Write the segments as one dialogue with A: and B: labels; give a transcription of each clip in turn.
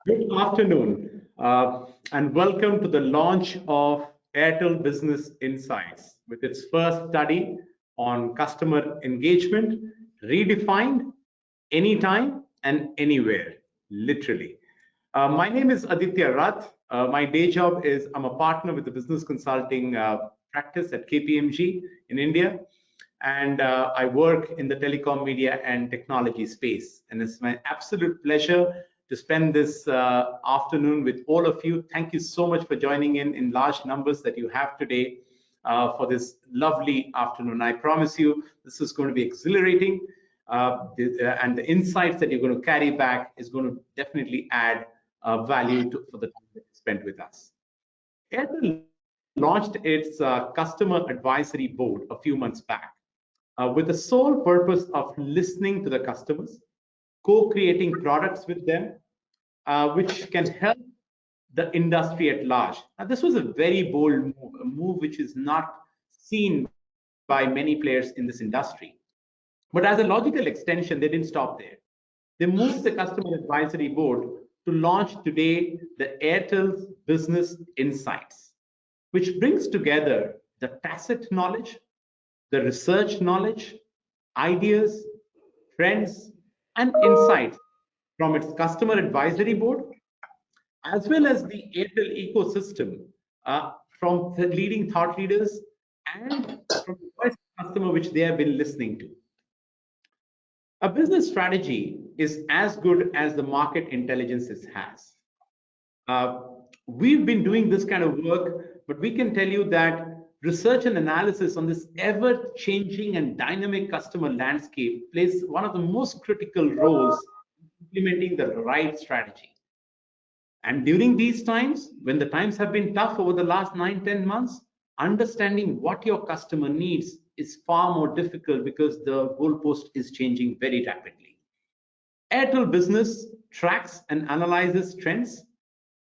A: Good afternoon, and welcome to the launch of Airtel Business Insights with its first study on customer engagement, redefined anytime and anywhere, literally. My name is Aditya Rath. My day job is I'm a partner with the business consulting practice at KPMG in India, and I work in the telecom, media, and technology space. And it's my absolute pleasure to spend this afternoon with all of you. Thank you so much for joining in large numbers that you have today for this lovely afternoon. I promise you, this is going to be exhilarating, and the insights that you're going to carry back is going to definitely add value for the time that you spent with us. Airtel launched its customer advisory board a few months back with the sole purpose of listening to the customers, co-creating products with them, which can help the industry at large. Now, this was a very bold move, a move which is not seen by many players in this industry. But as a logical extension, they didn't stop there. They moved the Customer Advisory Board to launch today the Airtel's Business Insights, which brings together the tacit knowledge, the research knowledge, ideas, trends, and insights from its Customer Advisory Board, as well as the Airtel ecosystem from the leading thought leaders and from the voice of customer which they have been listening to. A business strategy is as good as the market intelligence it has. Uh, we've been doing this kind of work, but we can tell you that research and analysis on this ever changing and dynamic customer landscape plays one of the most critical roles in implementing the right strategy. And during these times, when the times have been tough over the last 9, 10 months, understanding what your customer needs is far more difficult because the goalpost is changing very rapidly. Airtel Business tracks and analyzes trends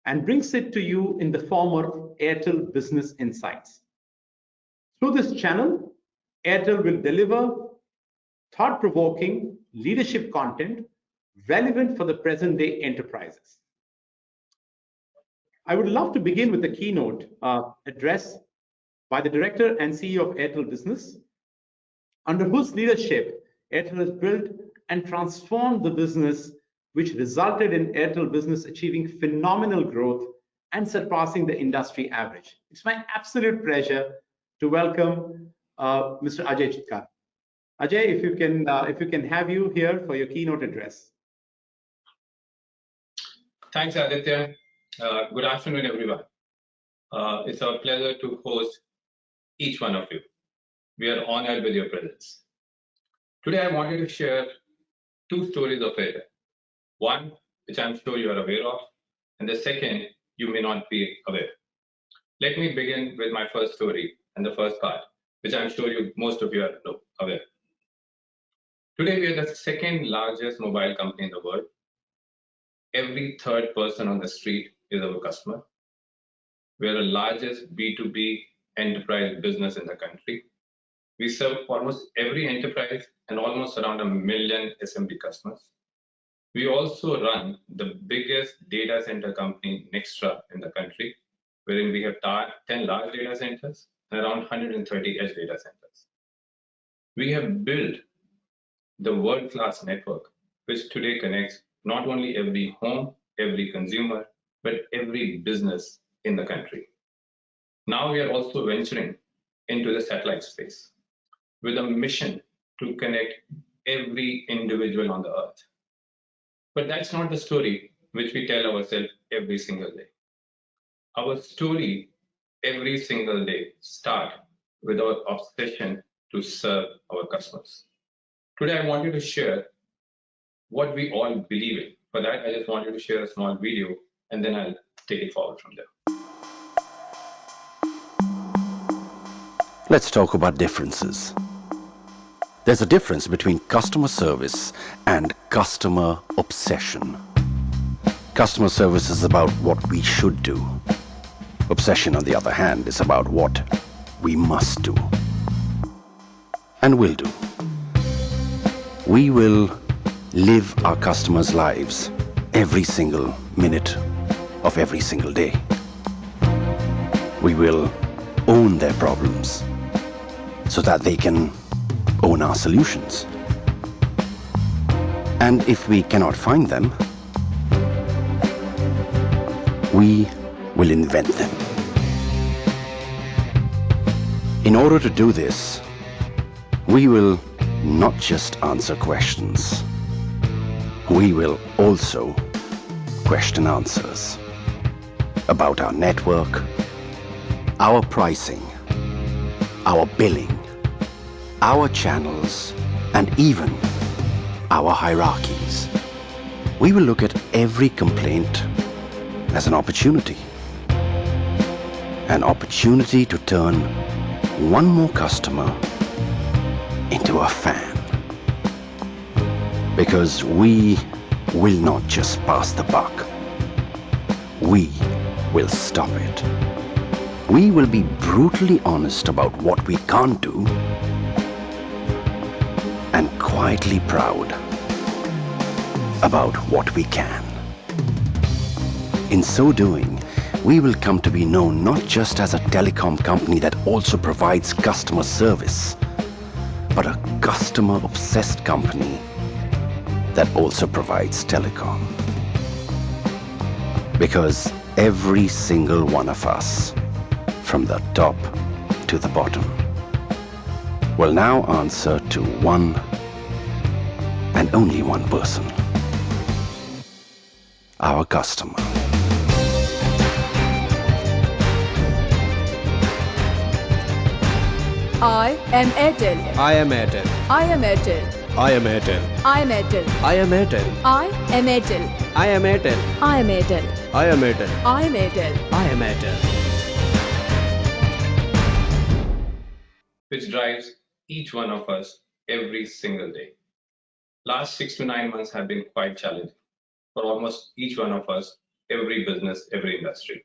A: and brings it to you in the form of Airtel Business Insights. Through this channel, Airtel will deliver thought provoking leadership content relevant for the present day enterprises. I would love to begin with the keynote address by the Director and CEO of Airtel Business, under whose leadership Airtel has built and transformed the business, which resulted in Airtel Business achieving phenomenal growth and surpassing the industry average. It's my absolute pleasure to welcome Mr. Ajay Chitkar. Ajay, if you can have you here for your keynote address.
B: Thanks, Aditya. Good afternoon, everyone. It's our pleasure to host each one of you. We are honored with your presence. Today, I wanted to share two stories of Airtel. One, which I'm sure you are aware of, and the second, you may not be aware. Let me begin with my first story and the first part, which I'm sure most of you are aware. Today, we are the second largest mobile company in the world. Every third person on the street is our customer. We are the largest B2B enterprise business in the country. We serve almost every enterprise and almost around 1 million SMB customers. We also run the biggest data center company, Nextra, in the country, wherein we have 10 large data centers and around 130 edge data centers. We have built the world-class network, which today connects not only every home, every consumer, but every business in the country. Now we are also venturing into the satellite space with a mission to connect every individual on the earth. But that's not the story which we tell ourselves every single day. Our story every single day starts with our obsession to serve our customers. Today, I want you to share what we all believe in. For that, I just want you to share a small video, and then I'll take it forward from there.
C: Let's talk about differences. There's a difference between customer service and customer obsession. Customer service is about what we should do. Obsession, on the other hand, is about what we must do and will do. We will live our customers' lives every single minute of every single day. We will own their problems so that they can own our solutions. And if we cannot find them, we will invent them. In order to do this, we will not just answer questions. We will also question answers about our network, our pricing, our billing, our channels, and even our hierarchies. We will look at every complaint as an opportunity to turn one more customer into a fan. Because we will not just pass the buck. We will stop it. We will be brutally honest about what we can't do and quietly proud about what we can. In so doing, we will come to be known not just as a telecom company that also provides customer service, but a customer-obsessed company that also provides telecom. Because every single one of us, from the top to the bottom, will now answer to one and only one person: our customer.
D: I am Airtel.
E: I am Airtel.
D: I am Airtel.
E: I am Airtel.
D: I am Airtel.
E: I am Airtel.
D: I am Airtel.
E: I am Airtel.
D: I am Airtel.
E: I am Airtel.
D: I am Airtel.
E: I am Airtel.
B: Which drives each one of us every single day. Last 6 to 9 months have been quite challenging for almost each one of us, every business, every industry.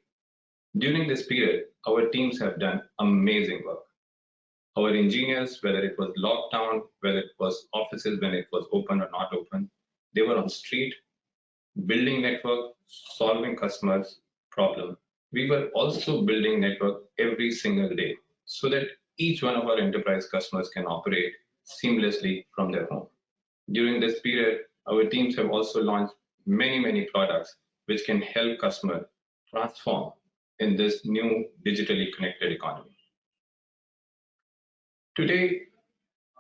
B: During this period, our teams have done amazing work. Our engineers, whether it was lockdown, whether it was offices when it was open or not open, they were on street, building network, solving customers' problem. We were also building network every single day so that each one of our enterprise customers can operate seamlessly from their home. During this period, our teams have also launched many products which can help customers transform in this new digitally connected economy. Today,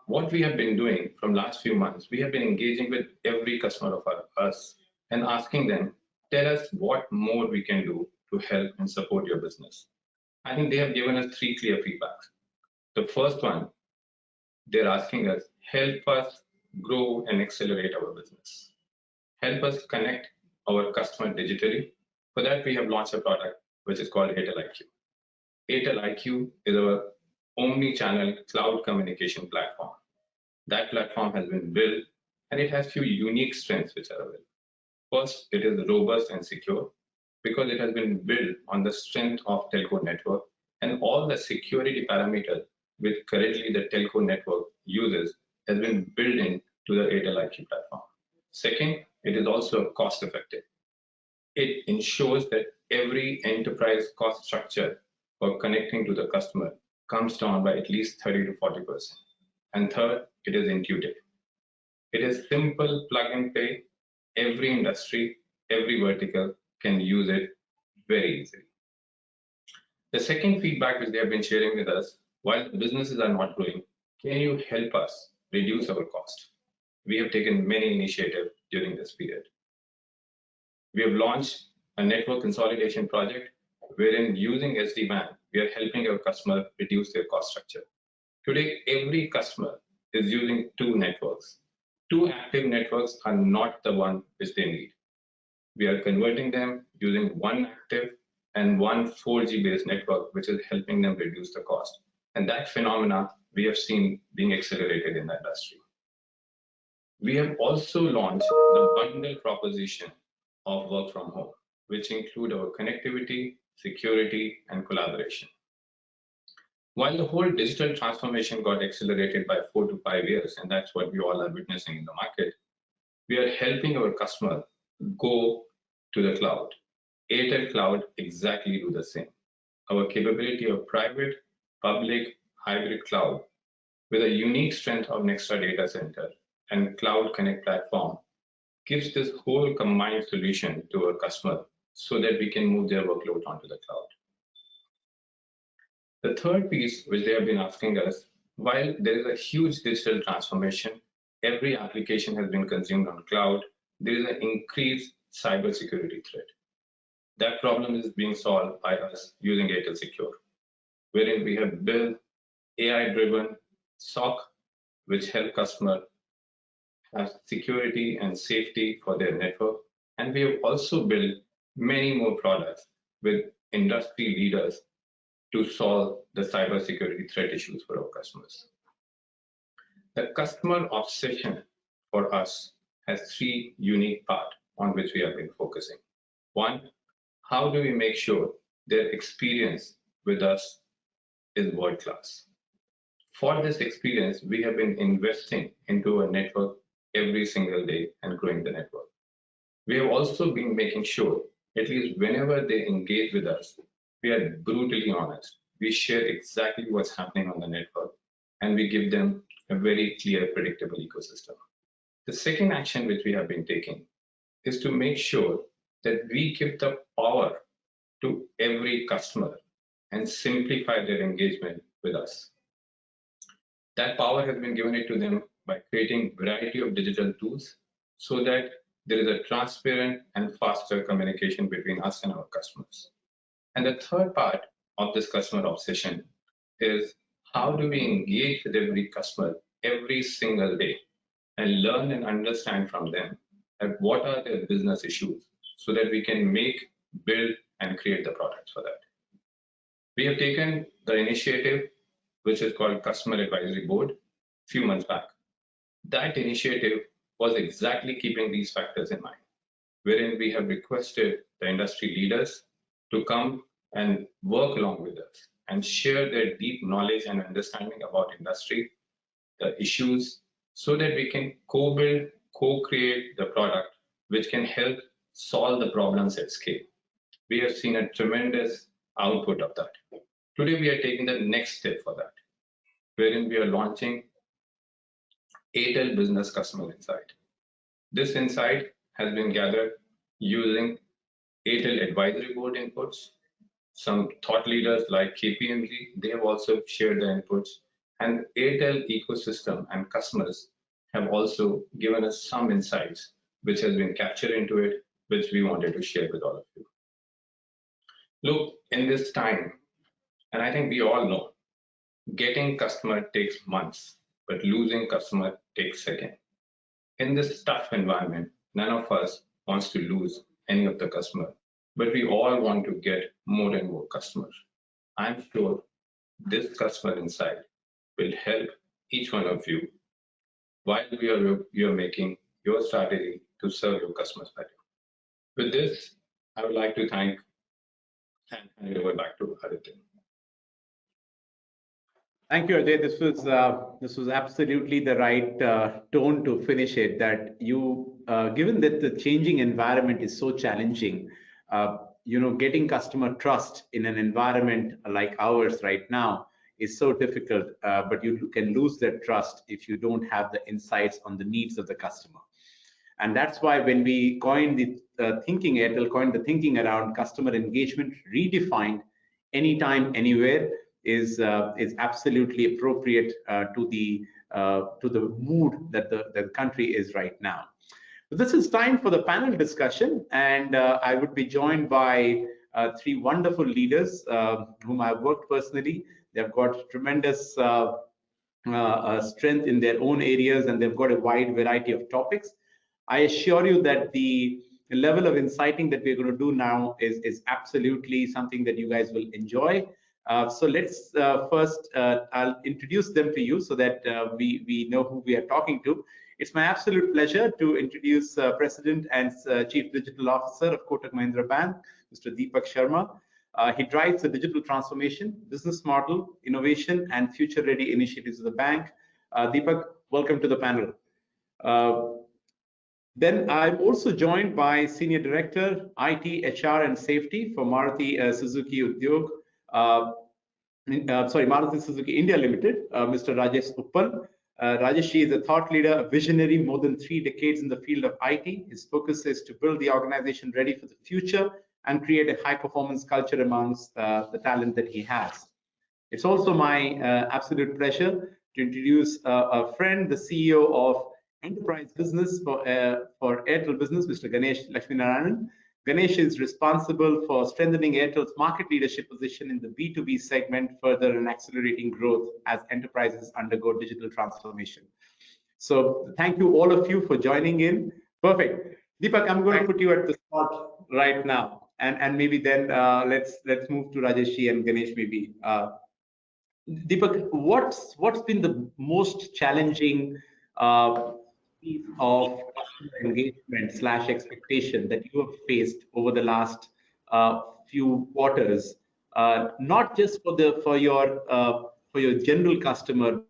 B: what we have been doing from last few months, we have been engaging with every customer of us and asking them, tell us what more we can do to help and support your business. I think they have given us 3 clear feedbacks. The first one, they're asking us, help us grow and accelerate our business. Help us connect our customer digitally. For that, we have launched a product which is called Airtel IQ. Airtel IQ is our omni-channel cloud communication platform. That platform has been built and it has few unique strengths which are available. First, it is robust and secure because it has been built on the strength of telco network and all the security parameters which currently the telco network uses has been built into the Airtel IQ platform. Second, it is also cost effective. It ensures that every enterprise cost structure for connecting to the customer comes down by at least 30 to 40%. And third, it is intuitive. It is simple plug and play. Every industry, every vertical can use it very easily. The second feedback which they have been sharing with us, while the businesses are not growing, can you help us reduce our cost? We have taken many initiatives during this period. We have launched a network consolidation project wherein using SD-WAN, we are helping our customer reduce their cost structure. Today, every customer is using 2 networks. 2 active networks are not the one which they need. We are converting them using 1 active and 1 4G based network, which is helping them reduce the cost. And that phenomena we have seen being accelerated in the industry. We have also launched the bundle proposition of work from home, which include our connectivity, security, and collaboration. While the whole digital transformation got accelerated by 4 to 5 years, and that's what we all are witnessing in the market, we are helping our customer go to the cloud. Airtel Cloud exactly do the same. Our capability of private, public, hybrid cloud with a unique strength of Nextra data center and Cloud Connect platform gives this whole combined solution to our customer so that we can move their workload onto the cloud. The third piece which they have been asking us, while there is a huge digital transformation, every application has been consumed on cloud, there is an increased cybersecurity threat. That problem is being solved by us using Airtel Secure, wherein we have built AI-driven SOC, which help customer have security and safety for their network. And we have also built many more products with industry leaders to solve the cybersecurity threat issues for our customers. The customer obsession for us has three unique parts on which we have been focusing. One, how do we make sure their experience with us is world class? For this experience, we have been investing into a network every single day and growing the network. We have also been making sure, at least whenever they engage with us, we are brutally honest. We share exactly what's happening on the network, and we give them a very clear, predictable ecosystem. The second action which we have been taking is to make sure that we give the power to every customer and simplify their engagement with us. That power has been given it to them by creating a variety of digital tools so that there is a transparent and faster communication between us and our customers. And the third part of this customer obsession is how do we engage with every customer every single day and learn and understand from them at what are their business issues so that we can make, build, and create the products for that. We have taken the initiative, which is called Customer Advisory Board, a few months back. That initiative was exactly keeping these factors in mind, wherein we have requested the industry leaders to come and work along with us and share their deep knowledge and understanding about industry, the issues, so that we can co-build, co-create the product which can help solve the problems at scale. We have seen a tremendous output of that. Today, we are taking the next step for that, wherein we are launching Airtel Business Customer Insight. This insight has been gathered using Airtel Advisory Board inputs. Some thought leaders like KPMG, they have also shared their inputs, and Airtel ecosystem and customers have also given us some insights, which has been captured into it, which we wanted to share with all of you. Look, in this time, and I think we all know, getting customer takes months, but losing customer takes seconds. In this tough environment, none of us wants to lose any of the customer, but we all want to get more and more customers. I'm sure this customer insight will help each one of you while you're making your strategy to serve your customers better. With this, I would like to thank and hand it over back to Aditya.
A: Thank you, Ajay. This was absolutely the right tone to finish it. That you, given that the changing environment is so challenging, getting customer trust in an environment like ours right now is so difficult. But you can lose that trust if you don't have the insights on the needs of the customer. And that's why when we coined the thinking, Airtel coined the thinking around customer engagement redefined anytime, anywhere is absolutely appropriate to the mood that the country is right now. So this is time for the panel discussion, and I would be joined by three wonderful leaders whom I've worked personally. They've got tremendous strength in their own areas, and they've got a wide variety of topics. I assure you that the level of inciting that we're going to do now is absolutely something that you guys will enjoy. So let's first, I'll introduce them to you so that we know who we are talking to. It's my absolute pleasure to introduce President and Chief Digital Officer of Kotak Mahindra Bank, Mr. Deepak Sharma. He drives the digital transformation, business model, innovation, and future-ready initiatives of the bank. Deepak, welcome to the panel. Then I'm also joined by Senior Director, IT, HR, and Safety for Maruti Suzuki Udyog, Maruti Suzuki India Limited, Mr. Rajesh Uppal. Rajesh is a thought leader, a visionary, more than 3 decades in the field of IT. His focus is to build the organization ready for the future and create a high-performance culture amongst the talent that he has. It's also my absolute pleasure to introduce a friend, the CEO of Enterprise Business for Airtel Business, Mr. Ganesh Lakshminarayanan. Ganesh is responsible for strengthening Airtel's market leadership position in the B2B segment, further and accelerating growth as enterprises undergo digital transformation. So thank you all of you for joining in. Perfect. Deepak, I'm going to put you at the spot right now, and maybe then let's move to Rajeshi and Ganesh maybe. Deepak, what's been the most challenging piece of customer engagement / expectation that you have faced over the last few quarters? Not just for your general customer,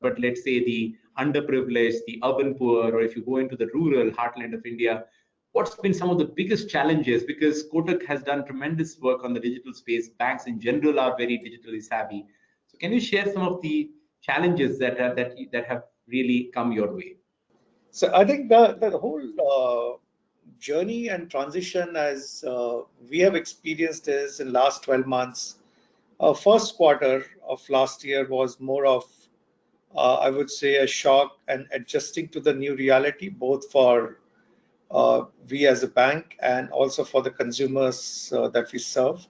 A: but let's say the underprivileged, the urban poor, or if you go into the rural heartland of India. What's been some of the biggest challenges? Because Kotak has done tremendous work on the digital space. Banks in general are very digitally savvy. So can you share some of the challenges that have really come your way?
F: So I think the whole journey and transition as we have experienced is in last 12 months. First quarter of last year was more of, I would say, a shock and adjusting to the new reality, both for we as a bank and also for the consumers that we serve,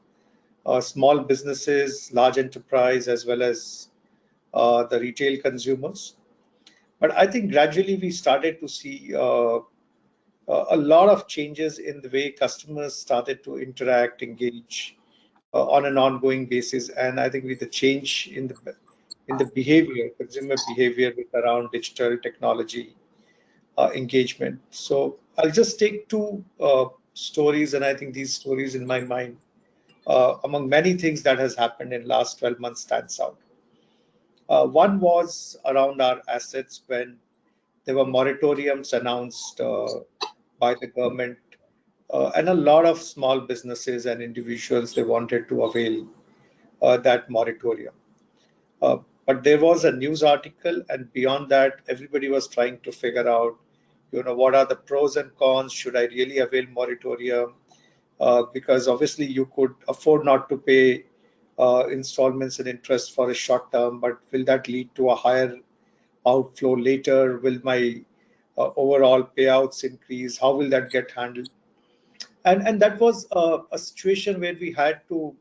F: small businesses, large enterprise, as well as the retail consumers. But I think gradually we started to see a lot of changes in the way customers started to interact, engage on an ongoing basis. And I think with the change in the behavior, consumer behavior with around digital technology engagement. So I'll just take two stories, and I think these stories in my mind, among many things that has happened in last 12 months, stands out. One was around our assets when there were moratoriums announced by the government, and a lot of small businesses and individuals, they wanted to avail that moratorium. But there was a news article, and beyond that, everybody was trying to figure out, what are the pros and cons? Should I really avail moratorium? Because obviously you could afford not to pay installments and interest for a short term, but will that lead to a higher outflow later? Will my overall payouts increase? How will that get handled? And that was a situation where we had to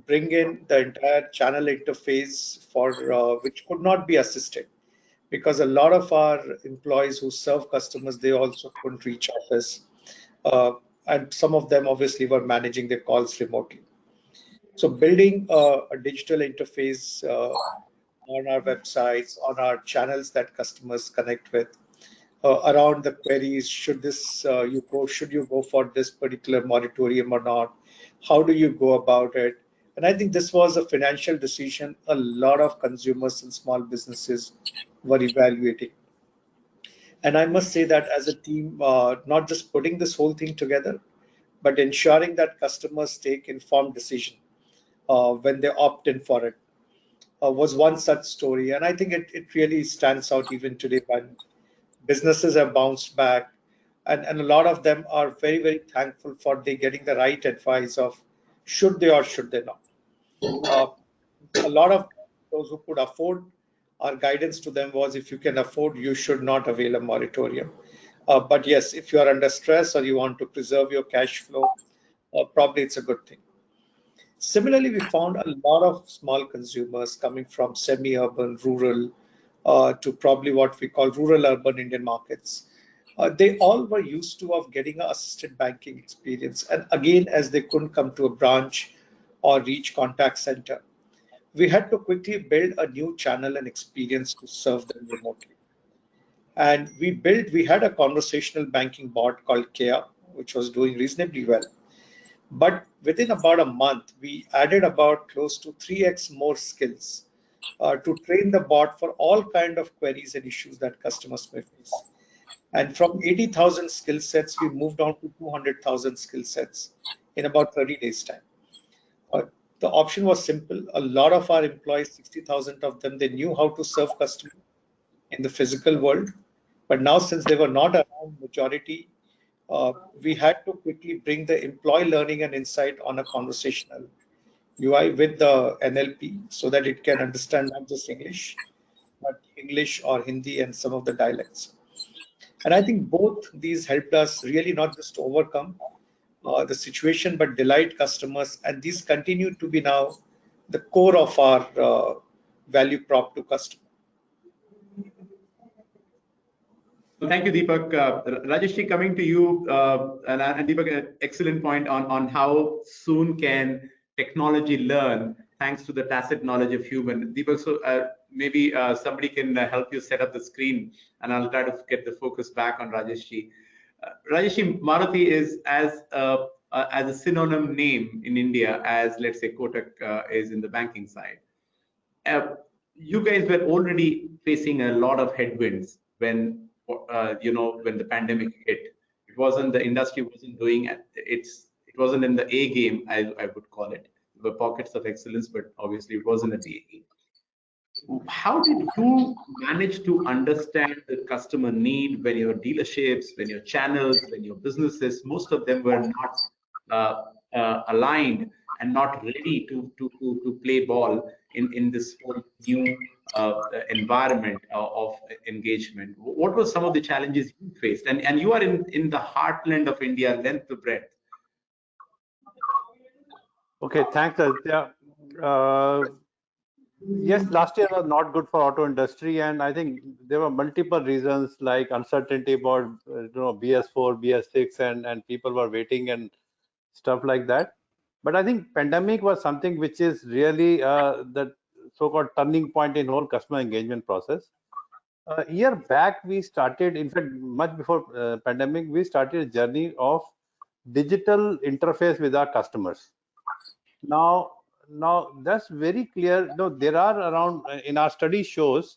F: bring in the entire channel interface for which could not be assisted, because a lot of our employees who serve customers, they also couldn't reach office, and some of them obviously were managing their calls remotely. So building a digital interface on our websites, on our channels that customers connect with, around the queries, should you go for this particular moratorium or not? How do you go about it? And I think this was a financial decision a lot of consumers and small businesses were evaluating. And I must say that as a team, not just putting this whole thing together, but ensuring that customers take informed decision when they opt in for it, was one such story. And I think it really stands out even today when businesses have bounced back, and a lot of them are very, very thankful for they getting the right advice of should they or should they not. A lot of those who could afford, our guidance to them was, if you can afford, you should not avail a moratorium. But yes, if you are under stress or you want to preserve your cash flow, probably it's a good thing. Similarly, we found a lot of small consumers coming from semi-urban, rural, to probably what we call rural-urban Indian markets. They all were used to of getting an assisted banking experience. And again, as they couldn't come to a branch or reach contact center, we had to quickly build a new channel and experience to serve them remotely. And we had a conversational banking bot called Kea, which was doing reasonably well. But within about a month, we added about close to 3x more skills to train the bot for all kind of queries and issues that customers may face. And from 80,000 skill sets, we moved on to 200,000 skill sets in about 30 days time. Uh, the option was simple. A lot of our employees, 60,000 of them, they knew how to serve customers in the physical world. But now, since they were not around majority, we had to quickly bring the employee learning and insight on a conversational UI with the NLP so that it can understand not just English, but English or Hindi and some of the dialects. And I think both these helped us really not just overcome the situation, but delight customers. And these continue to be now the core of our value prop to customers.
A: Thank you, Deepak. Rajeshri, coming to you, and Deepak, an excellent point on how soon can technology learn thanks to the tacit knowledge of human. Deepak, so maybe somebody can help you set up the screen, and I'll try to get the focus back on Rajeshri. Rajeshri, Maruti is as a synonym name in India as, let's say, Kotak is in the banking side. You guys were already facing a lot of headwinds when when the pandemic hit. It wasn't, the industry wasn't doing it wasn't in the A game, I would call it. There were pockets of excellence, but obviously it wasn't at the A game. How did you manage to understand the customer need when your dealerships, when your channels, when your businesses, most of them were not aligned and not ready to play ball in this whole new environment of engagement? What were some of the challenges you faced? And you are in the heartland of India, length to breadth.
G: Okay, thanks, Aditya. Yes, last year was not good for auto industry, and I think there were multiple reasons like uncertainty about BS4, BS6, and people were waiting and stuff like that. But I think pandemic was something which is really the so-called turning point in whole customer engagement process. A year back, we started, in fact, much before pandemic, we started a journey of digital interface with our customers. Now that's very clear. No, there are around, in our study shows,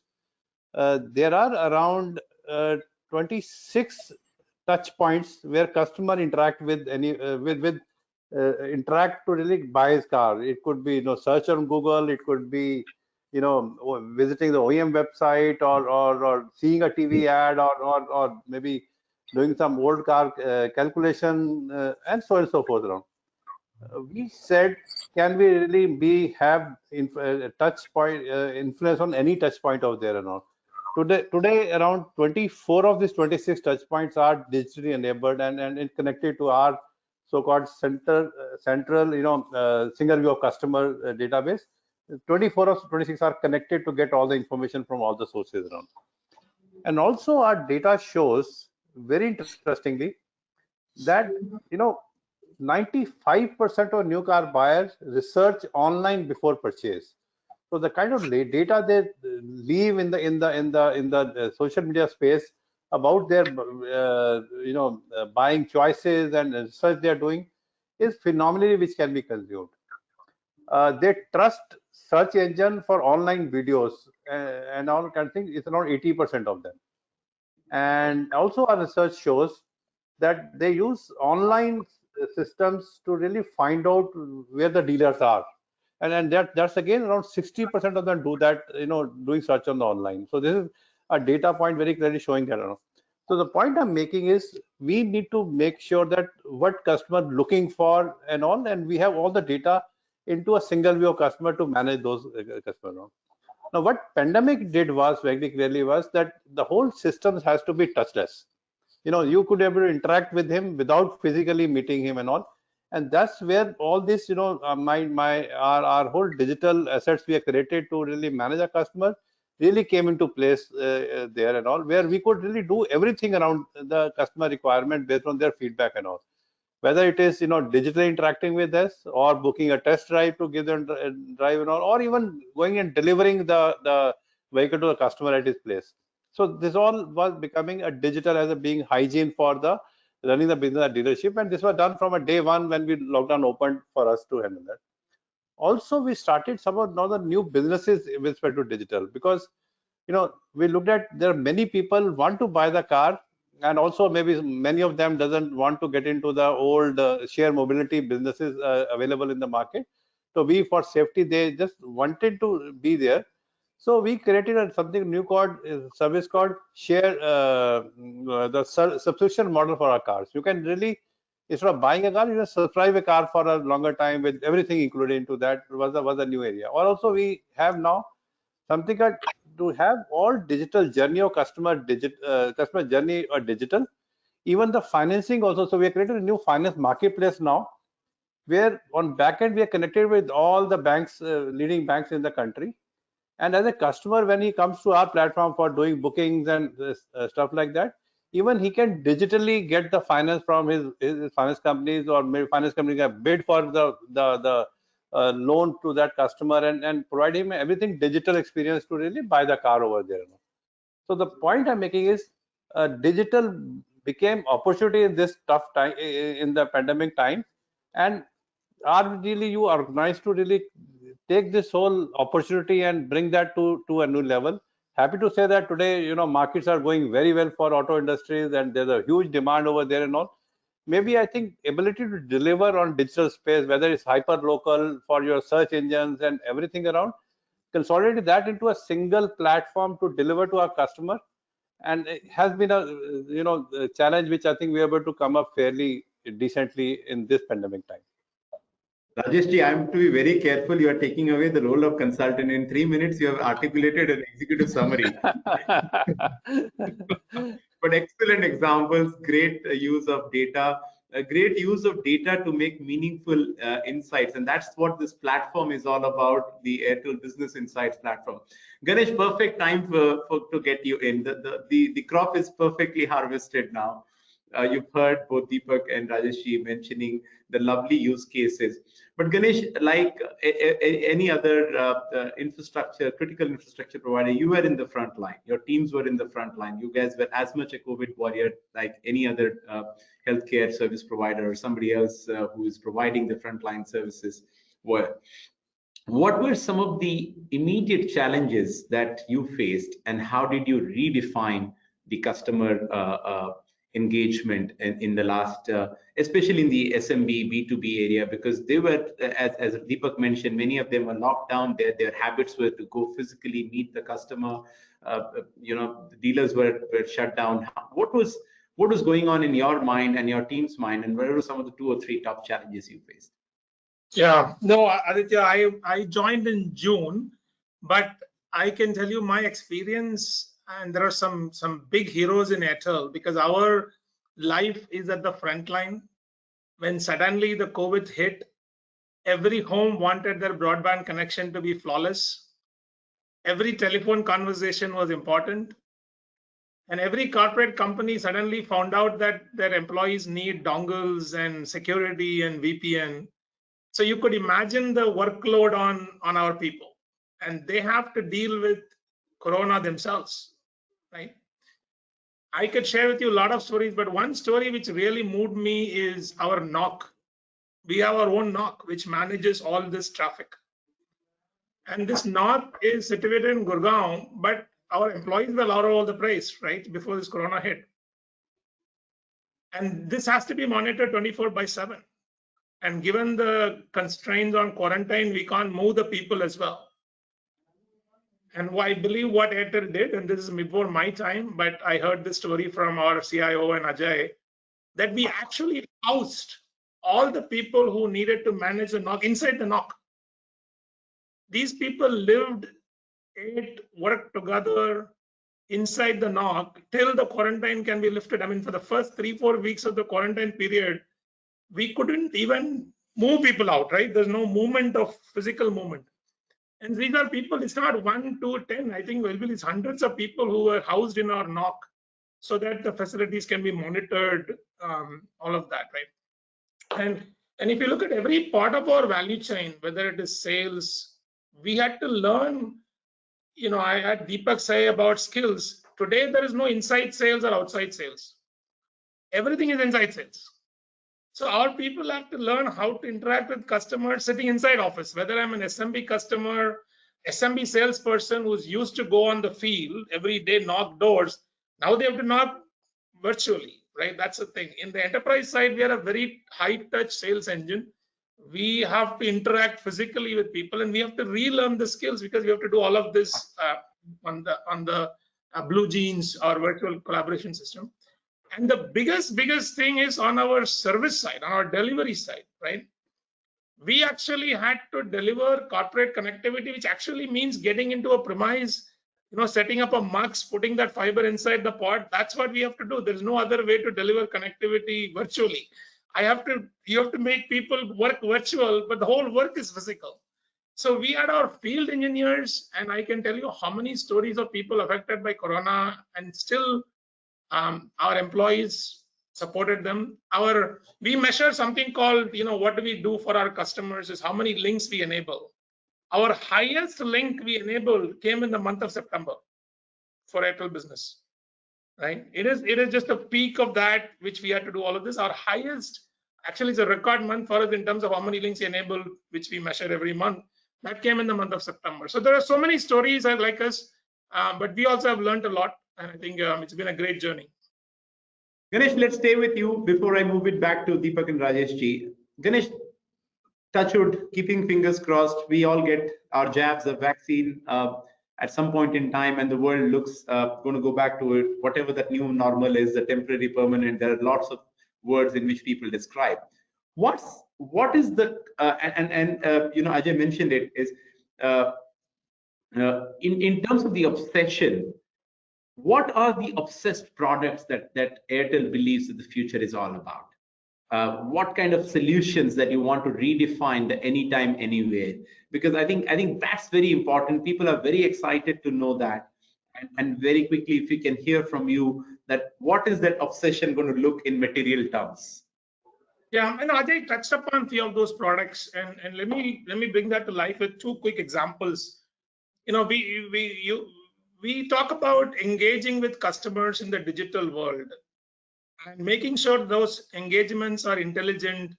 G: there are around 26 touch points where customer interact with any interact to really buy his car. It could be search on Google. It could be visiting the OEM website, or seeing a TV ad, or maybe doing some old car calculation, and so on and so forth around. We said, can we really have touch point influence on any touch point out there or not? Today, around 24 of these 26 touch points are digitally enabled and connected to our so-called central single view of customer database. 24 of 26 are connected to get all the information from all the sources around. And also our data shows, very interestingly, that 95% of new car buyers research online before purchase. So the kind of data they leave in the social media space about their buying choices and research they are doing is phenomenally which can be consumed. They trust search engine for online videos and all kind of things. It's around 80% of them. And also our research shows that they use online systems to really find out where the dealers are, and that's again around 60% of them do that, doing search on the online. So this is a data point very clearly showing that. So the point I'm making is we need to make sure that what customer looking for and all, and we have all the data into a single view of customer to manage those customers. Now, what pandemic did was very clearly was that the whole system has to be touchless. You could able to interact with him without physically meeting him and all, and that's where all this, our whole digital assets we have created to really manage our customer really came into place there and all, where we could really do everything around the customer requirement based on their feedback and all. Whether it is digitally interacting with us, or booking a test drive to give them a drive and all, or even going and delivering the vehicle to the customer at his place. So this all was becoming a digital as a being hygiene for the running the business at dealership, and this was done from a day one when we lockdown opened for us to handle that. Also, we started some of now the new businesses with respect to digital, because we looked at there are many people want to buy the car, and also maybe many of them doesn't want to get into the old share mobility businesses available in the market. So we, for safety, they just wanted to be there. So we created something new called service called share subscription model for our cars. You can really, instead of buying a car, you just subscribe a car for a longer time with everything included into that. Was a new area. Or also we have now something called to have all digital journey of customer journey or digital. Even the financing also. So we have created a new finance marketplace now, where on backend we are connected with all the banks, leading banks in the country. And as a customer, when he comes to our platform for doing bookings and stuff like that, even he can digitally get the finance from his finance companies, or maybe finance company can bid for the loan to that customer, and provide him everything digital experience to really buy the car over there. So the point I'm making is digital became opportunity in this tough time, in the pandemic time. And are really you organized to really take this whole opportunity and bring that to a new level? Happy to say that today, markets are going very well for auto industries, and there's a huge demand over there and all. Maybe I think ability to deliver on digital space, whether it's hyper local for your search engines and everything around, consolidate that into a single platform to deliver to our customer, and it has been a challenge which I think we are able to come up fairly decently in this pandemic time.
A: Rajesh ji, I am to be very careful. You are taking away the role of consultant. In 3 minutes, you have articulated an executive summary. But excellent examples, great use of data, a great use of data to make meaningful insights. And that's what this platform is all about, the Airtel Business Insights platform. Ganesh, perfect time to get you in. The crop is perfectly harvested now. You've heard both Deepak and Rajesh mentioning the lovely use cases. But Ganesh, like any other critical infrastructure provider, you were in the front line. Your teams were in the front line. You guys were as much a COVID warrior like any other healthcare service provider or somebody else who is providing the frontline services were. What were some of the immediate challenges that you faced, and how did you redefine the customer engagement in the last, especially in the SMB B2B area, because they were, as Deepak mentioned, many of them were locked down. Their habits were to go physically meet the customer. The dealers were shut down. What was going on in your mind and your team's mind, and what were some of the 2 or 3 top challenges you faced?
H: Yeah, no, Aditya, I joined in June, but I can tell you my experience, and there are some big heroes in Airtel, because our life is at the front line. When suddenly the COVID hit, every home wanted their broadband connection to be flawless. Every telephone conversation was important. And every corporate company suddenly found out that their employees need dongles and security and VPN. So you could imagine the workload on our people, and they have to deal with Corona themselves, right? I could share with you a lot of stories, but one story which really moved me is our NOC. We have our own NOC which manages all this traffic. And this NOC is situated in Gurgaon, but our employees were all over the place, right, before this Corona hit. And this has to be monitored 24/7. And given the constraints on quarantine, we can't move the people as well. And I believe what Airtel did, and this is before my time, but I heard this story from our CIO and Ajay, that we actually housed all the people who needed to manage the NOC inside the NOC. These people lived, ate, worked together inside the NOC till the quarantine can be lifted. I mean, for the first 3-4 weeks of the quarantine period, we couldn't even move people out, right? There's no movement of physical movement. And these are people, it's not 1, 2, 10. I think it's hundreds of people who were housed in our NOC so that the facilities can be monitored, all of that, right? And if you look at every part of our value chain, whether it is sales, we had to learn, I had Deepak say about skills. Today, there is no inside sales or outside sales. Everything is inside sales. So our people have to learn how to interact with customers sitting inside office, whether I'm an SMB customer, SMB salesperson who's used to go on the field every day, knock doors. Now they have to knock virtually, right? That's the thing. In the enterprise side, we are a very high touch sales engine. We have to interact physically with people, and we have to relearn the skills because we have to do all of this on the Blue Jeans or virtual collaboration system. And the biggest thing is on our service side, on our delivery side, right? We actually had to deliver corporate connectivity, which actually means getting into a premise, setting up a mux, putting that fiber inside the pod. That's what we have to do. There's no other way to deliver connectivity virtually. You have to make people work virtual, but the whole work is physical. So we had our field engineers, and I can tell you how many stories of people affected by Corona, and still our employees supported them. We measure something called, what do we do for our customers is how many links we enable. Our highest link we enabled came in the month of September for Airtel Business, right? It is just a peak of that, which we had to do all of this. Our highest, actually, it's a record month for us in terms of how many links enabled, which we measure every month. That came in the month of September. So there are so many stories like us, but we also have learned a lot, and I think it's been a great journey.
A: Ganesh, let's stay with you before I move it back to Deepak and Rajesh ji. Ganesh, touch wood, keeping fingers crossed, we all get our jabs, the vaccine at some point in time, and the world looks going to go back to it, whatever that new normal is, the temporary, permanent. There are lots of words in which people describe. What is the Ajay mentioned it is in terms of the obsession. What are the obsessed products that Airtel believes that the future is all about? What kind of solutions that you want to redefine the anytime, anywhere? Because I think that's very important. People are very excited to know that. And very quickly, if we can hear from you, that what is that obsession going to look in material terms?
H: Yeah, and Ajay touched upon a few of those products, and let me bring that to life with two quick examples. We talk about engaging with customers in the digital world and making sure those engagements are intelligent.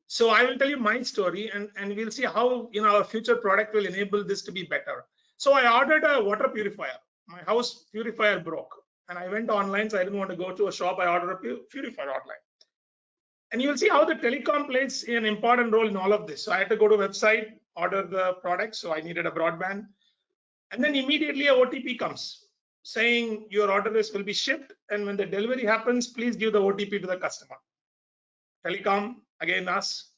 H: So I will tell you my story, and we'll see how our future product will enable this to be better. So I ordered a water purifier. My house purifier broke, and I went online, so I didn't want to go to a shop. I ordered a purifier online. And you'll see how the telecom plays an important role in all of this. So I had to go to a website, order the product. So I needed a broadband. And then immediately a OTP comes saying your order will be shipped. And when the delivery happens, please give the OTP to the customer. Telecom, again, us.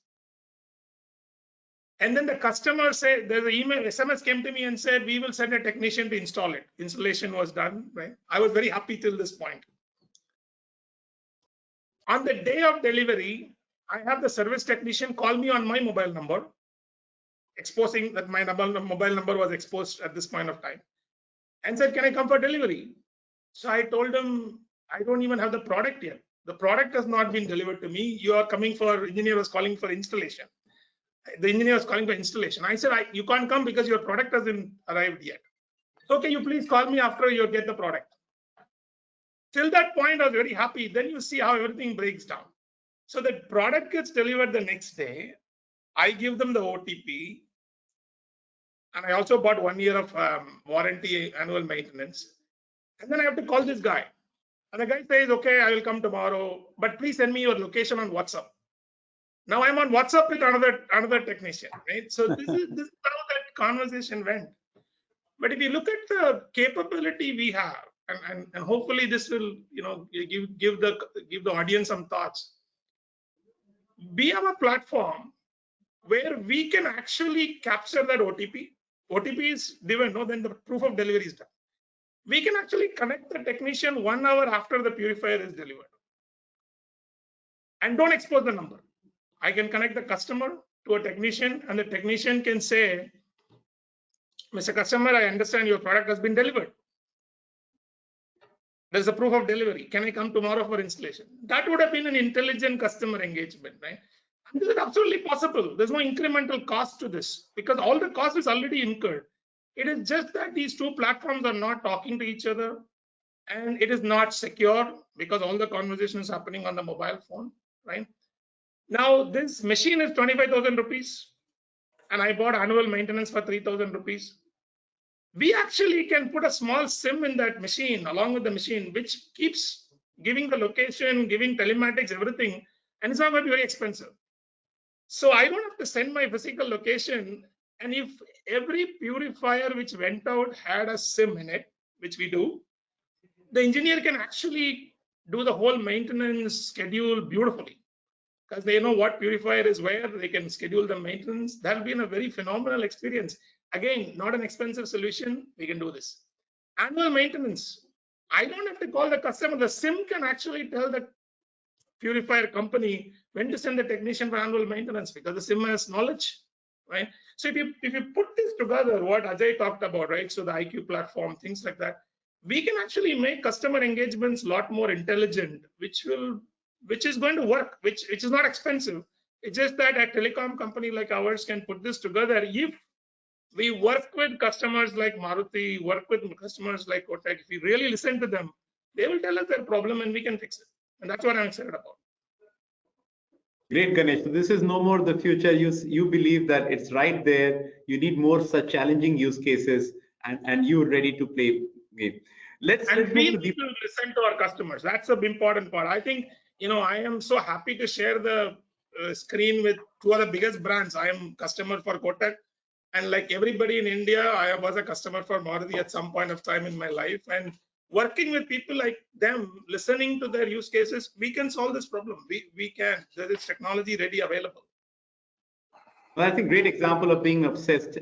H: And then the customer said, there's an email, SMS came to me and said, we will send a technician to install it. Installation was done, right? I was very happy till this point. On the day of delivery, I have the service technician call me on my mobile number, exposing that my mobile number was exposed at this point of time, and said, can I come for delivery? So I told him, I don't even have the product yet. The product has not been delivered to me. You are coming for, engineer was calling for installation. The engineer was calling for installation. I said, you can't come because your product hasn't arrived yet. So, okay, you please call me after you get the product. Till that point, I was very happy. Then you see how everything breaks down. So the product gets delivered the next day. I give them the OTP. And I also bought 1 year of warranty annual maintenance. And then I have to call this guy. And the guy says, okay, I will come tomorrow, but please send me your location on WhatsApp. Now I'm on WhatsApp with another technician, right? So this is how that conversation went. But if you look at the capability we have, and hopefully this will give the audience some thoughts. We have a platform where we can actually capture that OTP. OTP is given, then the proof of delivery is done. We can actually connect the technician 1 hour after the purifier is delivered. And don't expose the number. I can connect the customer to a technician, and the technician can say, Mr. Customer, I understand your product has been delivered. There's a proof of delivery. Can I come tomorrow for installation? That would have been an intelligent customer engagement, right? And this is absolutely possible. There's no incremental cost to this because all the cost is already incurred. It is just that these two platforms are not talking to each other, and it is not secure because all the conversation is happening on the mobile phone, right? Now, this machine is 25,000 rupees, and I bought annual maintenance for 3,000 rupees. We actually can put a small SIM in that machine along with the machine, which keeps giving the location, giving telematics, everything, and it's not going to be very expensive. So I don't have to send my physical location. And if every purifier which went out had a SIM in it, which we do, the engineer can actually do the whole maintenance schedule beautifully because they know what purifier is where, they can schedule the maintenance. That'll be a very phenomenal experience. Again, not an expensive solution. We can do this. Annual maintenance. I don't have to call the customer. The SIM can actually tell the purifier company when to send the technician for annual maintenance because the SIM has knowledge, right? So if you put this together, what Ajay talked about, right? So the IQ platform, things like that, we can actually make customer engagements a lot more intelligent, which is going to work, which is not expensive. It's just that a telecom company like ours can put this together if we work with customers like Maruti, work with customers like Kotak. If we really listen to them, they will tell us their problem and we can fix it. And that's what I'm excited about.
A: Great, Ganesh. So this is no more the future. You believe that it's right there. You need more such challenging use cases, and you're ready to play game. Let's
H: we
A: move
H: need
A: to
H: to listen to our customers. That's the important part. I think, I am so happy to share the screen with two of the biggest brands. I am customer for Kotak, and like everybody in India, I was a customer for Maruti at some point of time in my life. And working with people like them, listening to their use cases, we can solve this problem. We can. There is technology ready available.
A: Well, that's a great example of being obsessed.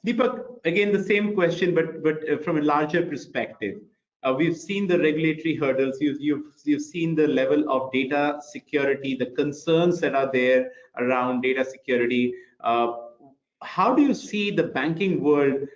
A: Deepak, again, the same question, but from a larger perspective. We've seen the regulatory hurdles. You've seen the level of data security, the concerns that are there around data security. How do you see the banking world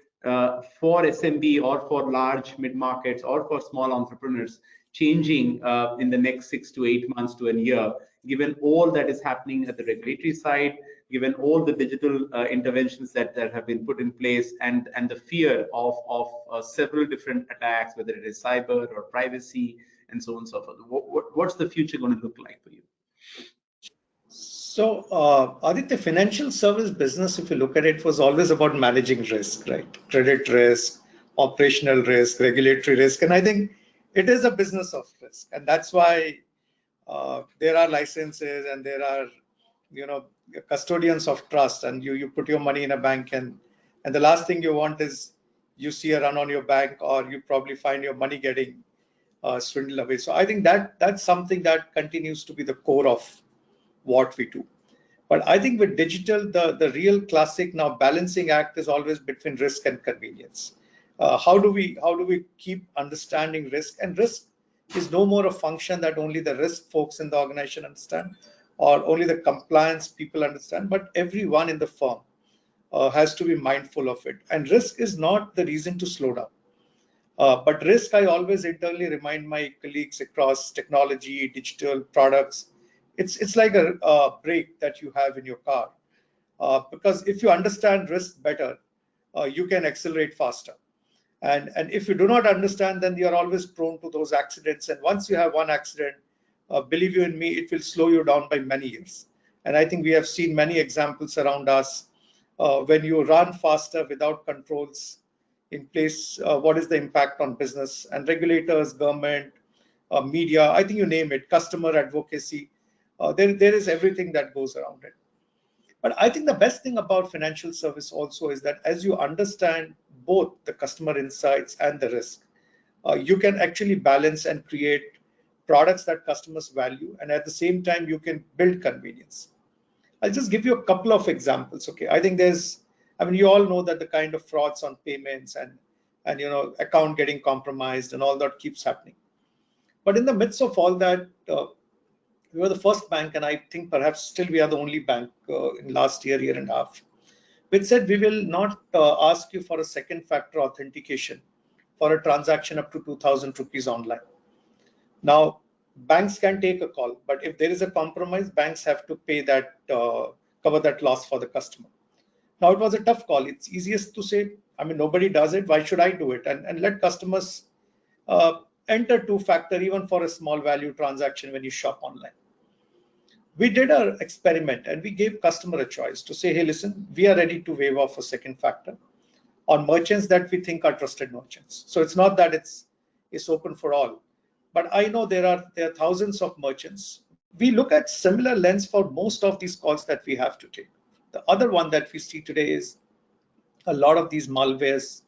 A: for SMB or for large mid markets or for small entrepreneurs changing in the next 6 to 8 months to a year, given all that is happening at the regulatory side, given all the digital interventions that have been put in place, and the fear of several different attacks, whether it is cyber or privacy and so on and so forth? What's the future going to look like for you?
F: So, Aditya, financial service business, if you look at it, was always about managing risk, right? Credit risk, operational risk, regulatory risk. And I think it is a business of risk. And that's why there are licenses and there are, custodians of trust. And you put your money in a bank, and the last thing you want is you see a run on your bank, or you probably find your money getting swindled away. So I think that's something that continues to be the core of what we do. But I think with digital, the real classic now balancing act is always between risk and convenience. How do we keep understanding risk? And risk is no more a function that only the risk folks in the organization understand, or only the compliance people understand, but everyone in the firm has to be mindful of it. And risk is not the reason to slow down. But risk, I always internally remind my colleagues across technology, digital products, it's like a brake that you have in your car. Because if you understand risk better, you can accelerate faster. And if you do not understand, then you're always prone to those accidents. And once you have one accident, believe you in me, it will slow you down by many years. And I think we have seen many examples around us. When you run faster without controls in place, what is the impact on business and regulators, government, media, I think you name it, customer advocacy. There is everything that goes around it. But I think the best thing about financial service also is that as you understand both the customer insights and the risk, you can actually balance and create products that customers value. And at the same time, you can build convenience. I'll just give you a couple of examples. Okay, I think you all know that the kind of frauds on payments and account getting compromised and all that keeps happening. But in the midst of all that, we were the first bank, and I think perhaps still we are the only bank in last year and a half, which said we will not ask you for a second factor authentication for a transaction up to 2,000 rupees online. Now, banks can take a call, but if there is a compromise, banks have to pay that, cover that loss for the customer. Now, it was a tough call. It's easiest to say, nobody does it. Why should I do it? And let customers enter two-factor even for a small value transaction when you shop online. We did our experiment and we gave customer a choice to say, hey, listen, we are ready to waive off a second factor on merchants that we think are trusted merchants. So it's not that it's open for all. but I know there are thousands of merchants. We look at similar lens for most of these calls that we have to take. The other one that we see today is a lot of these malwares,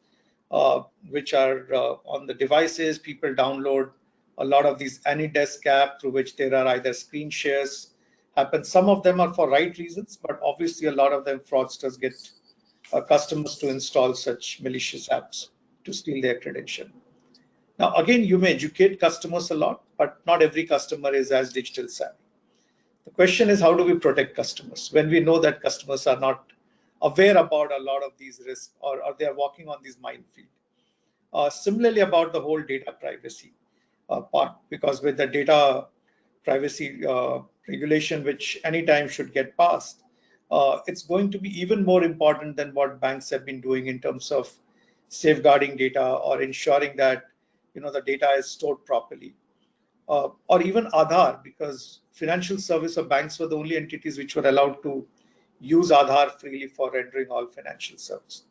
F: which are on the devices people download. A lot of these AnyDesk app through which there are either screen shares happen. Some of them are for right reasons, but obviously a lot of them fraudsters get customers to install such malicious apps to steal their credential. Now, again, you may educate customers a lot, but not every customer is as digital savvy. The question is, how do we protect customers when we know that customers are not aware about a lot of these risks, or they are walking on these minefield? Similarly, about the whole data privacy part, because with the data privacy regulation, which anytime should get passed, it's going to be even more important than what banks have been doing in terms of safeguarding data or ensuring that the data is stored properly, or even Aadhaar, because financial service or banks were the only entities which were allowed to use Aadhaar freely for rendering all financial service.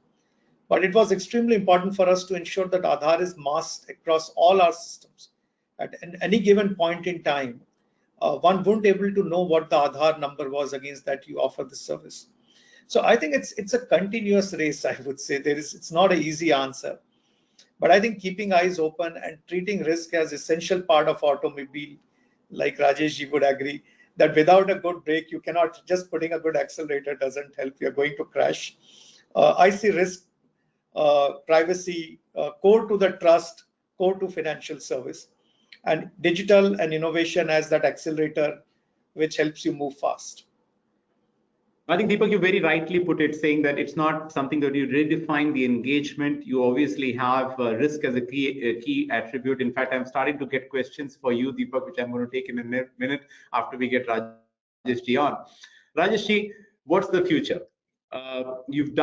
F: But it was extremely important for us to ensure that Aadhaar is masked across all our systems. At any given point in time, one wouldn't able to know what the Aadhaar number was against that you offer the service. So I think it's a continuous race, I would say. It's not an easy answer. But I think keeping eyes open and treating risk as essential part of automobile, like Rajesh ji would agree, that without a good brake, you cannot, just putting a good accelerator doesn't help. You're going to crash. I see risk, privacy, core to the trust, core to financial service, and digital and innovation as that accelerator, which helps you move fast.
A: I think Deepak, you very rightly put it, saying that it's not something that you redefine the engagement. You obviously have risk as a key attribute. In fact, I'm starting to get questions for you, Deepak, which I'm going to take in a minute after we get Rajesh ji on. Rajesh ji, what's the future? You've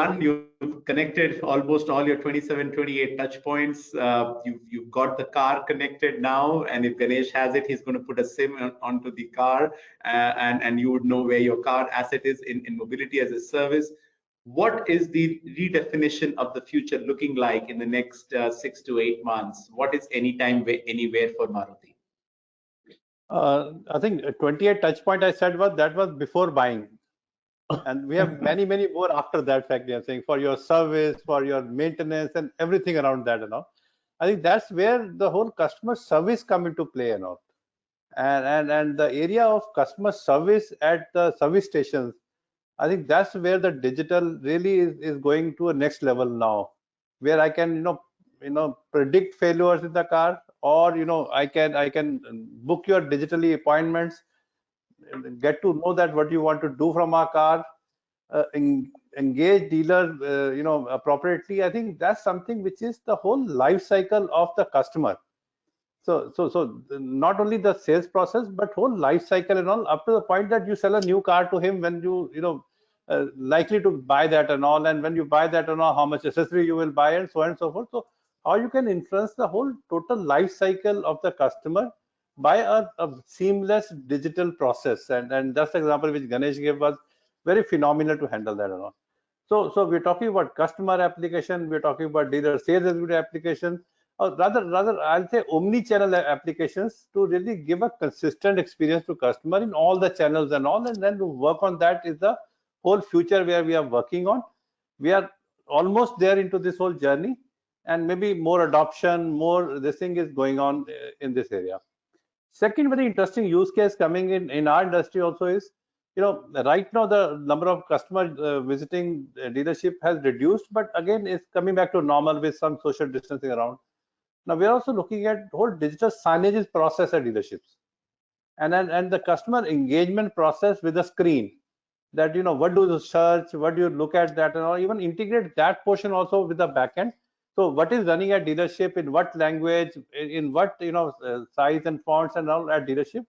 A: connected almost all your 27, 28 touch points. You've got the car connected now, and if Ganesh has it, he's going to put a SIM onto the car, and you would know where your car asset is in mobility as a service. What is the redefinition of the future looking like in the next 6 to 8 months? What is anytime, anywhere for Maruti?
G: I think 28 touch point I said was before buying. And we have many more after that, factory. I'm saying, for your service, for your maintenance, and everything around that and all. I think that's where the whole customer service come into play and all. And the area of customer service at the service stations, I think that's where the digital really is going to a next level now, where I can predict failures in the car, or I can book your digitally appointments, get to know that what you want to do from our car, engage dealer appropriately. I think that's something which is the whole life cycle of the customer. So not only the sales process, but whole life cycle and all, up to the point that you sell a new car to him when you likely to buy that and all, and when you buy that and all, how much accessory you will buy, and so on and so forth. So how you can influence the whole total life cycle of the customer by a seamless digital process, and that's the example which Ganesh gave was very phenomenal to handle that and all. So we're talking about customer application, we're talking about dealer sales executive application, or rather I'll say omni-channel applications to really give a consistent experience to customer in all the channels and all, and then to work on that is the whole future where we are working on. We are almost there into this whole journey, and maybe more adoption, more this thing is going on in this area. Second very interesting use case coming in our industry also is, right now the number of customers visiting dealership has reduced, but again it's coming back to normal with some social distancing around. Now we are also looking at whole digital signages process at dealerships, and the customer engagement process with the screen, that what do you search, what do you look at, that and all, even integrate that portion also with the backend. So what is running at dealership, in what language, in what size and fonts and all at dealership,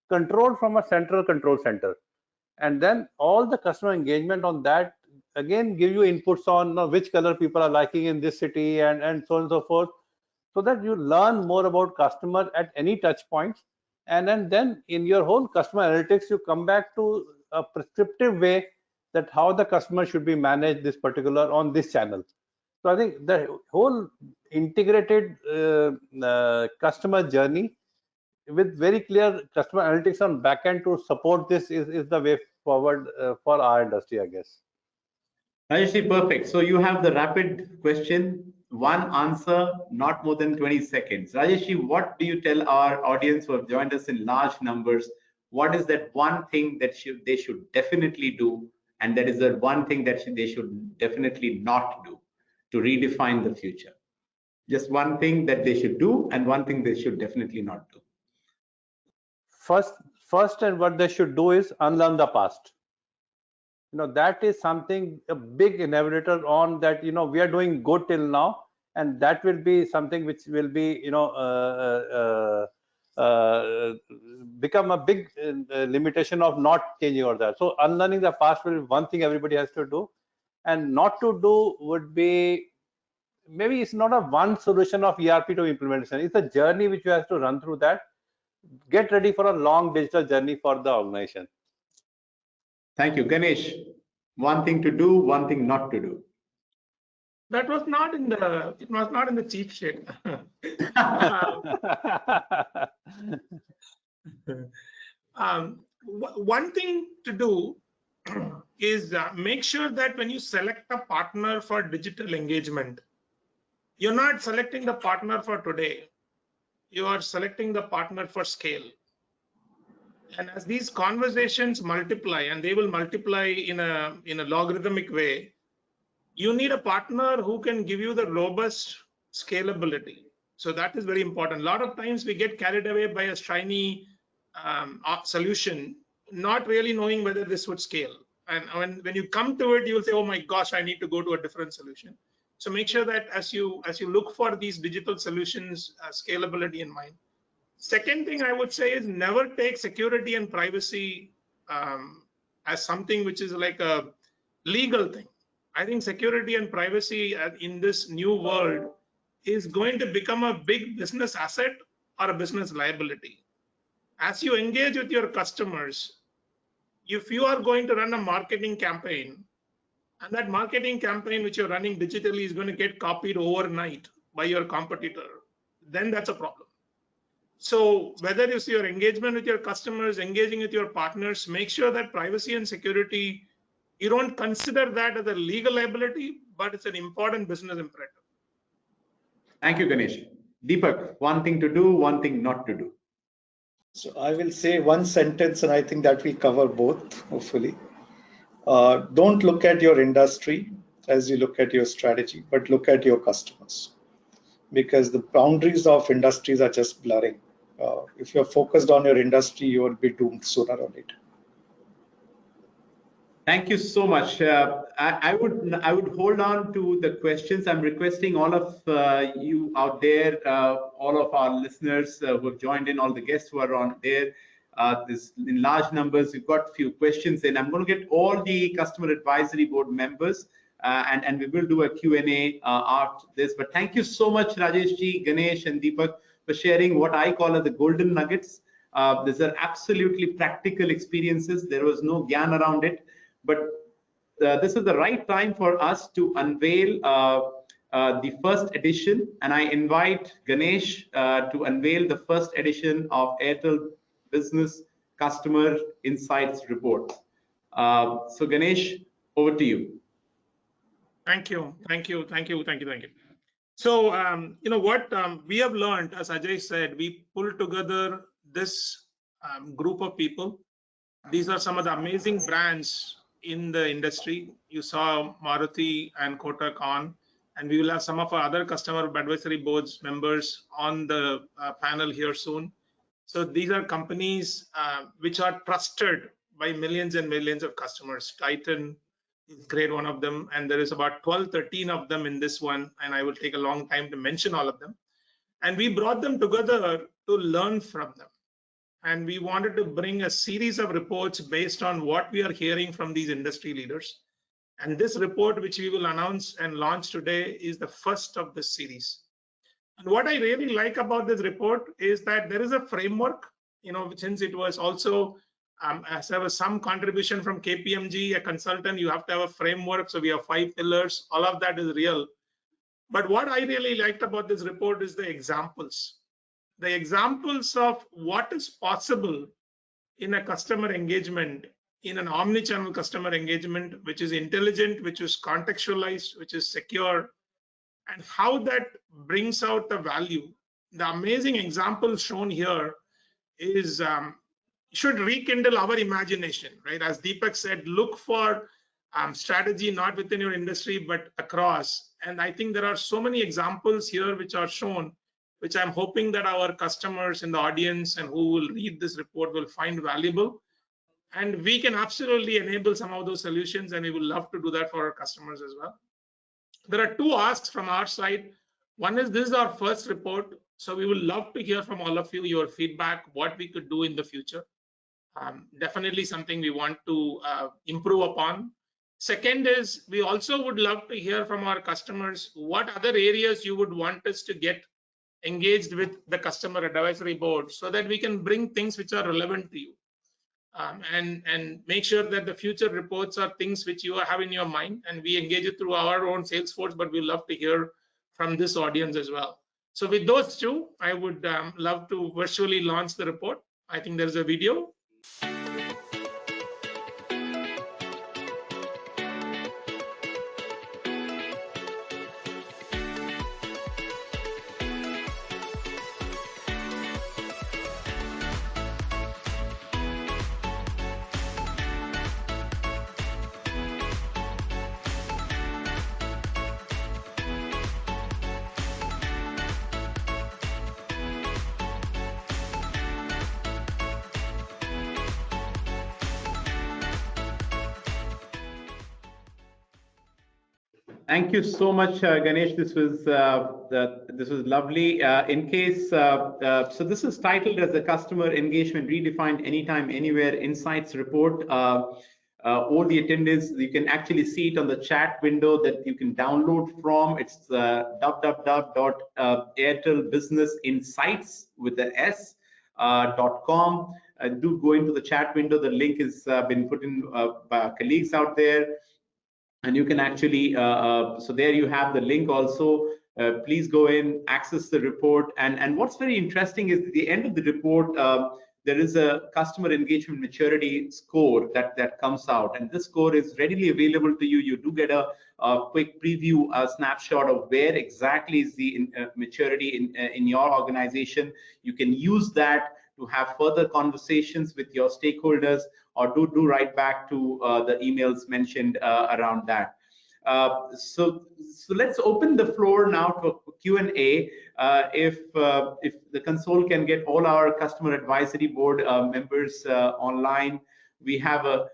G: controlled from a central control center, and then all the customer engagement on that again give you inputs on which color people are liking in this city, and so on and so forth, so that you learn more about customer at any touch points, and then in your whole customer analytics you come back to a prescriptive way that how the customer should be managed this particular on this channel. So I think the whole integrated customer journey with very clear customer analytics on backend to support this is the way forward for our industry, I guess.
A: Rajeshji, perfect. So you have the rapid question, one answer, not more than 20 seconds. Rajeshji, what do you tell our audience who have joined us in large numbers? What is that one thing that they should definitely do, and that is the one thing that they should definitely not do to redefine the future? Just one thing that they should do and one thing they should definitely not do.
G: First, and what they should do is unlearn the past. That is something, a big inhibitor on that. We are doing good till now, and that will be something which will be become a big limitation of not changing or that. So unlearning the past will be one thing everybody has to do, and not to do would be, maybe it's not a one solution of ERP to implementation. It's a journey which you have to run through that. Get ready for a long digital journey for the organization.
A: Thank you. Ganesh, one thing to do, one thing not to do.
H: That was not in the, it was not in the cheat sheet. One thing to do is make sure that when you select a partner for digital engagement, you're not selecting the partner for today. You are selecting the partner for scale. And as these conversations multiply, and they will multiply in a logarithmic way, you need a partner who can give you the robust scalability. So that is very important. A lot of times we get carried away by a shiny solution, not really knowing whether this would scale. And when you come to it, you'll say, oh my gosh, I need to go to a different solution. So make sure that as you look for these digital solutions, scalability in mind. Second thing I would say is never take security and privacy as something which is like a legal thing. I think security and privacy in this new world is going to become a big business asset or a business liability. As you engage with your customers, if you are going to run a marketing campaign, and that marketing campaign which you're running digitally is going to get copied overnight by your competitor, then that's a problem. So whether it's your engagement with your customers, engaging with your partners, make sure that privacy and security, you don't consider that as a legal liability, but it's an important business imperative.
A: Thank you, Ganesh. Deepak, one thing to do, one thing not to do.
F: So I will say one sentence, and I think that will cover both, hopefully. Don't look at your industry as you look at your strategy, but look at your customers, because the boundaries of industries are just blurring. If you're focused on your industry, you will be doomed sooner or later.
A: Thank you so much. I would hold on to the questions. I'm requesting all of you out there, all of our listeners who have joined in, all the guests who are on there. This in large numbers. We've got a few questions in. I'm going to get all the customer advisory board members, and we will do a Q&A after this. But thank you so much, Rajeshji, Ganesh, and Deepak, for sharing what I call as the golden nuggets. These are absolutely practical experiences. There was no gyan around it. But this is the right time for us to unveil the first edition, and I invite Ganesh to unveil the first edition of Airtel Business Customer Insights Report. So Ganesh, over to you.
H: Thank you. So, you know what we have learned, as Ajay said, we pulled together this group of people. These are some of the amazing brands in the industry. You saw Maruti and Kotak on, and we will have some of our other customer advisory boards members on the panel here soon. So these are companies which are trusted by millions and millions of customers. Titan is great, one of them, and there is about 12, 13 of them in this one, and I will take a long time to mention all of them. And we brought them together to learn from them. And we wanted to bring a series of reports based on what we are hearing from these industry leaders. And this report, which we will announce and launch today, is the first of this series. And what I really like about this report is that there is a framework, you know, since it was also, as there was some contribution from KPMG, a consultant, you have to have a framework. So we have 5 pillars, all of that is real. But what I really liked about this report is the examples. the examples of what is possible in a customer engagement, in an omni-channel customer engagement, which is intelligent, which is contextualized, which is secure, and how that brings out the value. The amazing example shown here is should rekindle our imagination, right? As Deepak said, look for strategy not within your industry but across. And I think there are so many examples here which are shown, which I'm hoping that our customers in the audience and who will read this report will find valuable. And we can absolutely enable some of those solutions, and we will love to do that for our customers as well. There are two asks from our side. One is, this is our first report, so we will love to hear from all of you, your feedback, what we could do in the future. Definitely something we want to improve upon. Second is, we also would love to hear from our customers what other areas you would want us to get engaged with the customer advisory board, so that we can bring things which are relevant to you. And make sure that the future reports are things which you have in your mind, and we engage it through our own Salesforce, but we love to hear from this audience as well. So with those two, I would love to virtually launch the report. I think there's a video.
A: Thank you so much, Ganesh. This was lovely. In case, so this is titled as the Customer Engagement Redefined Anytime, Anywhere Insights Report. All the attendees, you can actually see it on the chat window that you can download from. It's www.airtelbusinessinsights with the s.com. Do go into the chat window. The link has been put in by our colleagues out there. And you can actually, so there you have the link also. Please go in, access the report. And what's very interesting is at the end of the report, there is a customer engagement maturity score that comes out. And this score is readily available to you. You do get a quick preview, a snapshot of where exactly is the maturity in your organization. You can use that to have further conversations with your stakeholders, or do write back to the emails mentioned around that. So let's open the floor now to Q&A. If the console can get all our customer advisory board members online. We have a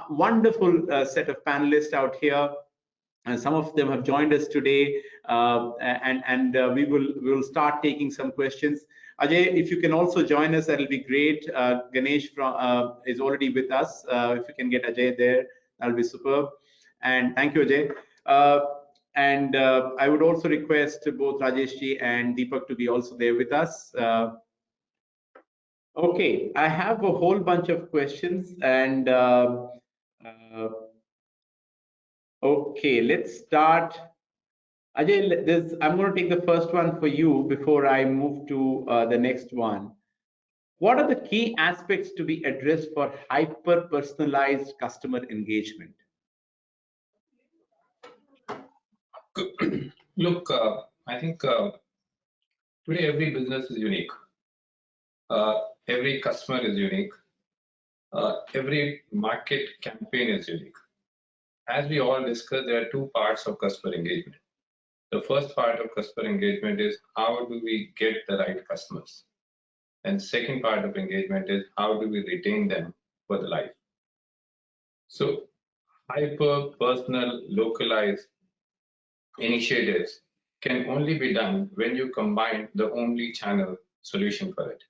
A: wonderful set of panelists out here. And some of them have joined us today, and we will start taking some questions. Ajay, if you can also join us, that'll be great. Ganesh is already with us. If you can get Ajay there, that'll be superb. And thank you, Ajay. And I would also request both Rajesh ji and Deepak to be also there with us. Okay, I have a whole bunch of questions, and okay, let's start. Ajay, I'm going to take the first one for you before I move to the next one. What are the key aspects to be addressed for hyper-personalized customer engagement?
B: Look, I think today every business is unique. Every customer is unique. Every market campaign is unique. As we all discussed, there are two parts of customer engagement. The first part of customer engagement is how do we get the right customers? And second part of engagement is how do we retain them for the life? So hyper personal, localized initiatives can only be done when you combine the only channel solution for it,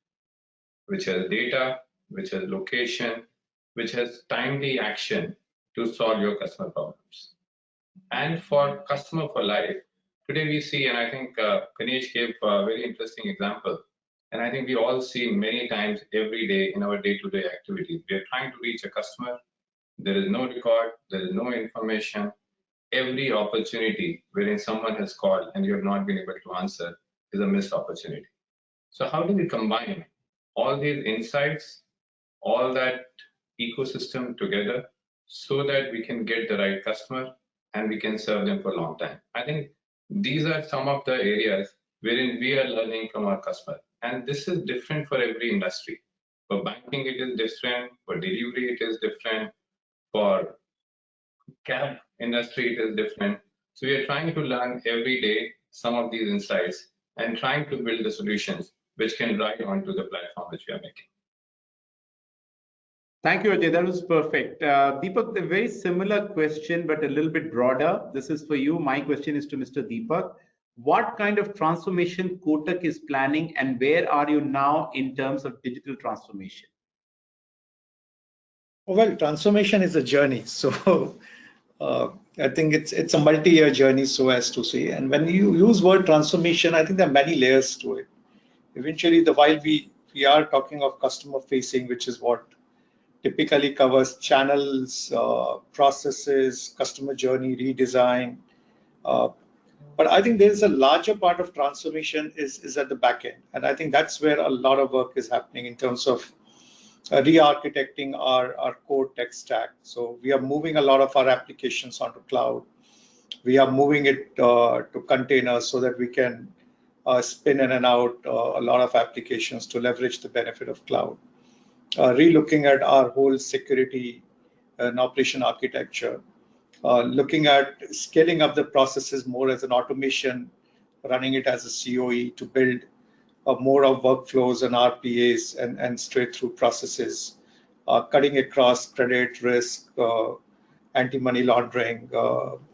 B: which has data, which has location, which has timely action to solve your customer problems. And for customer for life, today we see, and I think Ganesh gave a very interesting example, and I think we all see many times every day in our day-to-day activities. We are trying to reach a customer, there is no record, there is no information. Every opportunity wherein someone has called and you have not been able to answer is a missed opportunity. So how do we combine all these insights, all that ecosystem together so that we can get the right customer and we can serve them for a long time? I think these are some of the areas wherein we are learning from our customer. And this is different for every industry. For banking, it is different. For delivery, it is different. For cab industry, it is different. So we are trying to learn every day some of these insights and trying to build the solutions which can ride onto the platform which we are making.
A: Thank you, Ajay. That was perfect. Deepak, a very similar question, but a little bit broader. This is for you. My question is to Mr. Deepak. What kind of transformation Kotak is planning, and where are you now in terms of digital transformation?
F: Well, transformation is a journey. So I think it's a multi-year journey, so as to say. And when you use word transformation, I think there are many layers to it. Eventually, while we are talking of customer facing, which is what typically covers channels, processes, customer journey redesign. But I think there is a larger part of transformation is at the back end. And I think that's where a lot of work is happening in terms of re-architecting our core tech stack. So we are moving a lot of our applications onto cloud. We are moving it to containers so that we can spin in and out a lot of applications to leverage the benefit of cloud. Re-looking at our whole security and operation architecture, looking at scaling up the processes more as an automation, running it as a COE to build more of workflows and RPAs and straight through processes, cutting across credit risk, anti-money laundering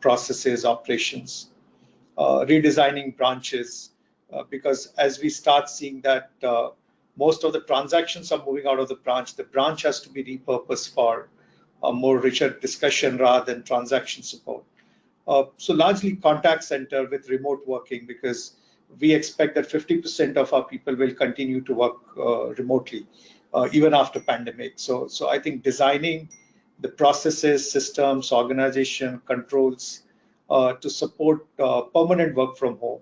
F: processes, operations, redesigning branches, because as we start seeing that most of the transactions are moving out of the branch has to be repurposed for a more richer discussion rather than transaction support. So largely contact center with remote working, because we expect that 50% of our people will continue to work remotely even after pandemic. So I think designing the processes, systems, organization, controls to support permanent work from home.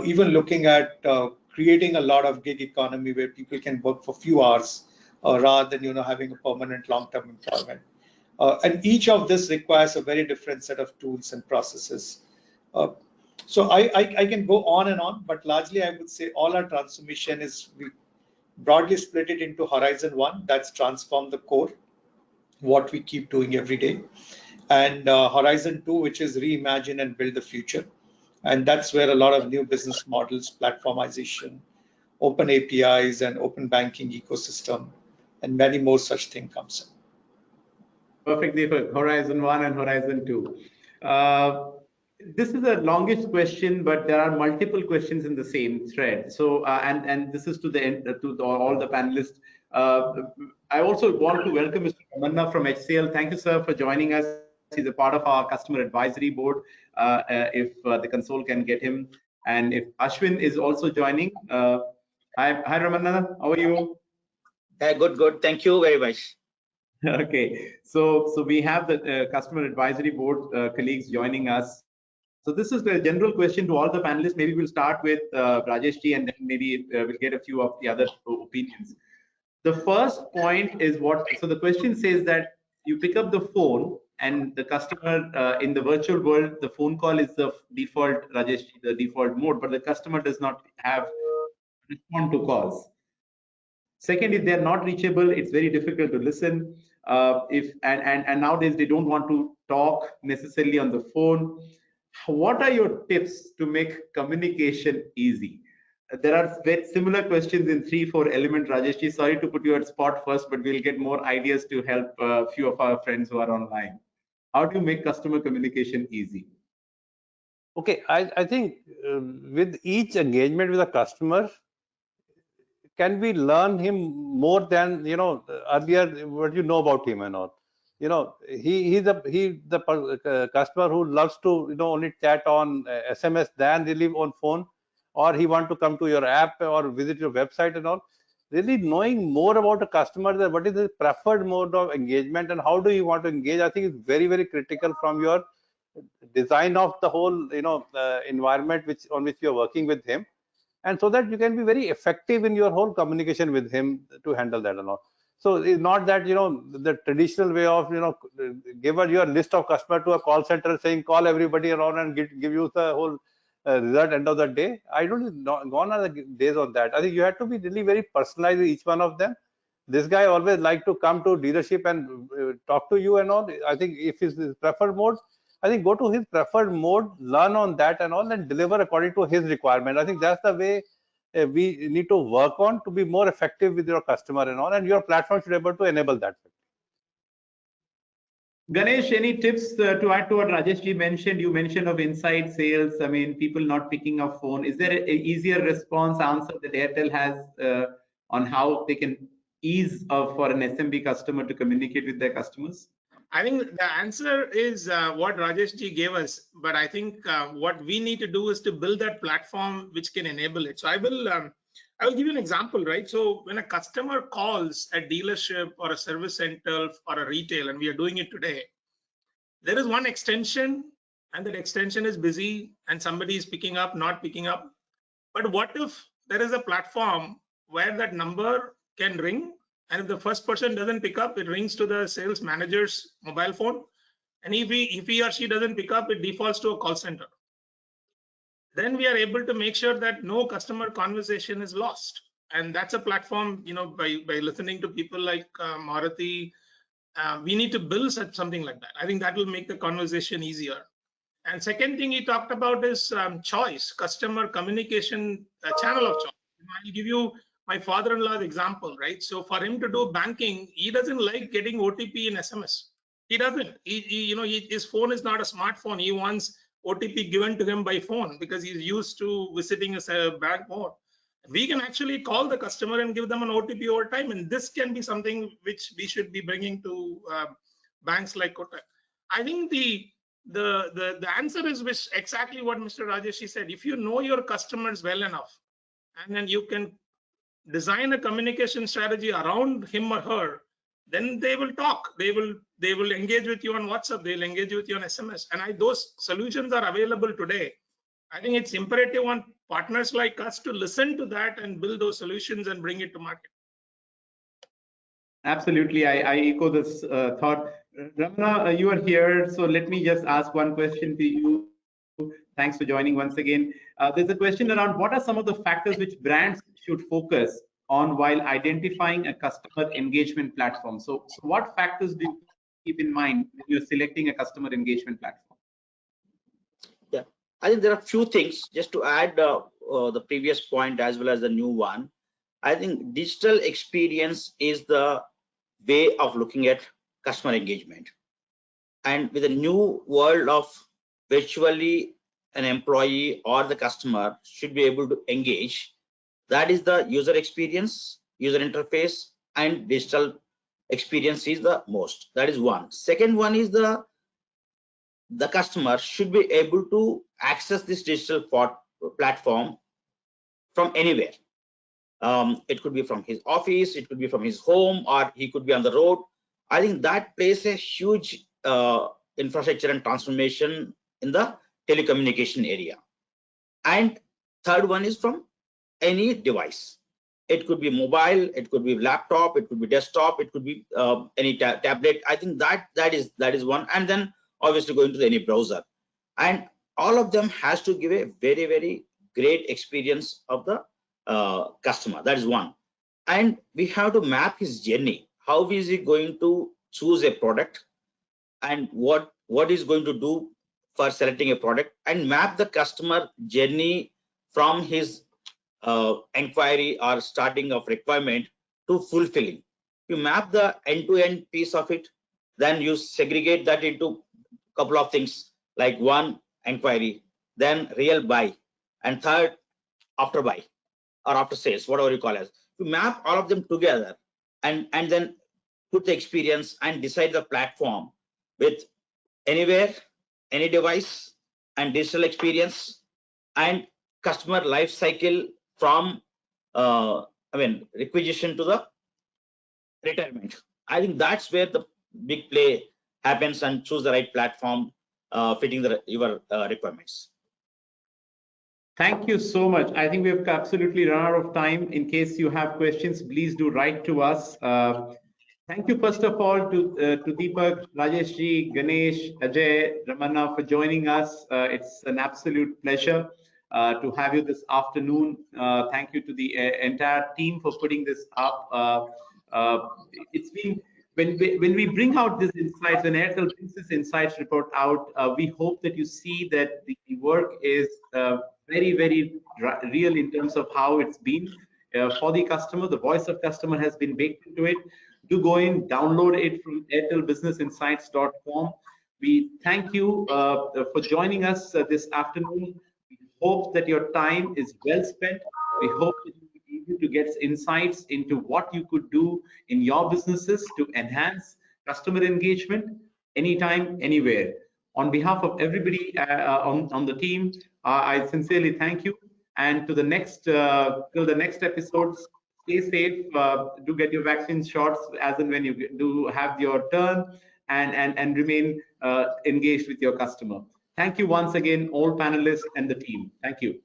F: Even looking at creating a lot of gig economy where people can work for few hours rather than having a permanent long-term employment. And each of this requires a very different set of tools and processes. So I can go on and on, but largely I would say all our transformation is, we broadly split it into Horizon 1, that's transform the core, what we keep doing every day, and Horizon 2, which is reimagine and build the future. And that's where a lot of new business models, platformization, open APIs and open banking ecosystem, and many more such things comes in.
A: Perfect, Deepak. Horizon 1 and Horizon 2. This is the longest question, but there are multiple questions in the same thread. So, and this is to all the panelists. I also want to welcome Mr. Ramanna from HCL. Thank you, sir, for joining us. He's a part of our customer advisory board. If the console can get him, and if Ashwin is also joining. Hi, Ramanna. How are you?
I: Good. Thank you very much.
A: Okay, so we have the customer advisory board colleagues joining us. So this is the general question to all the panelists. Maybe we'll start with Rajesh ji, and then maybe we'll get a few of the other opinions. The first point is so the question says that you pick up the phone and the customer in the virtual world, the phone call is the default, Rajesh ji, the default mode, but the customer does not have respond to calls. Second, if they're not reachable, it's very difficult to listen. And nowadays they don't want to talk necessarily on the phone. What are your tips to make communication easy? There are very similar questions in 3-4 element, Rajesh ji. Sorry to put you at spot first, but we'll get more ideas to help a few of our friends who are online. How do you make customer communication easy?
G: Okay, I think with each engagement with a customer, can we learn him more than earlier what you know about him and all? He's the customer who loves to only chat on SMS than really on phone, or he want to come to your app or visit your website and all. Really knowing more about a customer, that what is the preferred mode of engagement and how do you want to engage, I think is very, very critical from your design of the whole environment on which you're working with him. and so that you can be very effective in your whole communication with him to handle that and all. So it's not that, the traditional way of, give your list of customer to a call center saying call everybody around and give you the whole result end of the day. I don't know, gone are the days on that. I think you have to be really very personalized with each one of them. This guy always like to come to dealership and talk to you and all. I think if it's his preferred mode, I think go to his preferred mode, learn on that and all, and deliver according to his requirement. I think that's the way we need to work on to be more effective with your customer and all, and your platform should be able to enable that.
A: Ganesh, any tips to add to what Rajesh ji mentioned? You mentioned of inside sales. I mean, people not picking up phone. Is there an easier response answer that Airtel has on how they can ease for an SMB customer to communicate with their customers?
H: I think the answer is what Rajesh ji gave us, but I think what we need to do is to build that platform which can enable it. So I will give you an example, right? So when a customer calls a dealership or a service center or a retail, and we are doing it today, there is one extension and that extension is busy and somebody is picking up, not picking up. But what if there is a platform where that number can ring, and if the first person doesn't pick up, it rings to the sales manager's mobile phone, and if he or she doesn't pick up, it defaults to a call center. Then we are able to make sure that no customer conversation is lost, and that's a platform, by listening to people like Maruti, we need to build something like that. I think that will make the conversation easier. And second thing he talked about is choice, customer communication channel of choice. I'll give you my father-in-law's example, right? So for him to do banking, he doesn't like getting OTP in SMS. He doesn't. His phone is not a smartphone. He wants OTP given to him by phone because he's used to visiting a bank more. We can actually call the customer and give them an OTP over time, and this can be something which we should be bringing to banks like Kotak. I think the answer is exactly what Mr. Rajesh said. If you know your customers well enough, and then you can design a communication strategy around him or her, then they will talk. They will engage with you on WhatsApp. They'll engage with you on SMS. And those solutions are available today. I think it's imperative on partners like us to listen to that and build those solutions and bring it to market.
A: Absolutely, I echo this thought. Ramana, you are here, so let me just ask one question to you. Thanks for joining once again. There's a question around what are some of the factors which brands should focus on while identifying a customer engagement platform? So what factors do you keep in mind when you're selecting a customer engagement platform?
I: Yeah, I think there are a few things just to add the previous point as well as the new one. I think digital experience is the way of looking at customer engagement. And with a new world of virtually an employee or the customer should be able to engage, that is the user experience, user interface, and digital experience is the most. That is one. Second one is the customer should be able to access this digital platform from anywhere. It could be from his office, it could be from his home, or he could be on the road. I think that plays a huge infrastructure and transformation in the telecommunication area. And third one is from any device. It could be mobile, it could be laptop, it could be desktop, it could be any tablet. I think that is one. And then obviously going to any browser. And all of them has to give a very, very great experience of the customer. That is one. And we have to map his journey. How is he going to choose a product, and what is going to do for selecting a product, and map the customer journey from his inquiry or starting of requirement to fulfilling. You map the end-to-end piece of it, then you segregate that into a couple of things, like one, inquiry, then real buy, and third, after buy or after sales, whatever you call it. You map all of them together and then put the experience and decide the platform with anywhere, any device, and digital experience and customer life cycle from requisition to the retirement. I think that's where the big play happens, and choose the right platform fitting your requirements.
A: Thank you so much. I think we have absolutely run out of time. In case you have questions, please do write to us. Thank you, first of all, to Deepak, Rajesh ji, Ganesh, Ajay, Ramana for joining us. It's an absolute pleasure to have you this afternoon. Thank you to the entire team for putting this up. It's been when we bring out these insights, when Airtel brings this insights report out, we hope that you see that the work is very real in terms of how it's been for the customer. The voice of customer has been baked into it. Do go in, download it from airtelbusinessinsights.com. We thank you for joining us this afternoon. We hope that your time is well spent. We hope that you will be able to get insights into what you could do in your businesses to enhance customer engagement anytime, anywhere. On behalf of everybody on the team, I sincerely thank you. And to the next, till the next episodes, stay safe. Do get your vaccine shots as and when you do have your turn, and remain engaged with your customer. Thank you once again, all panelists and the team. Thank you.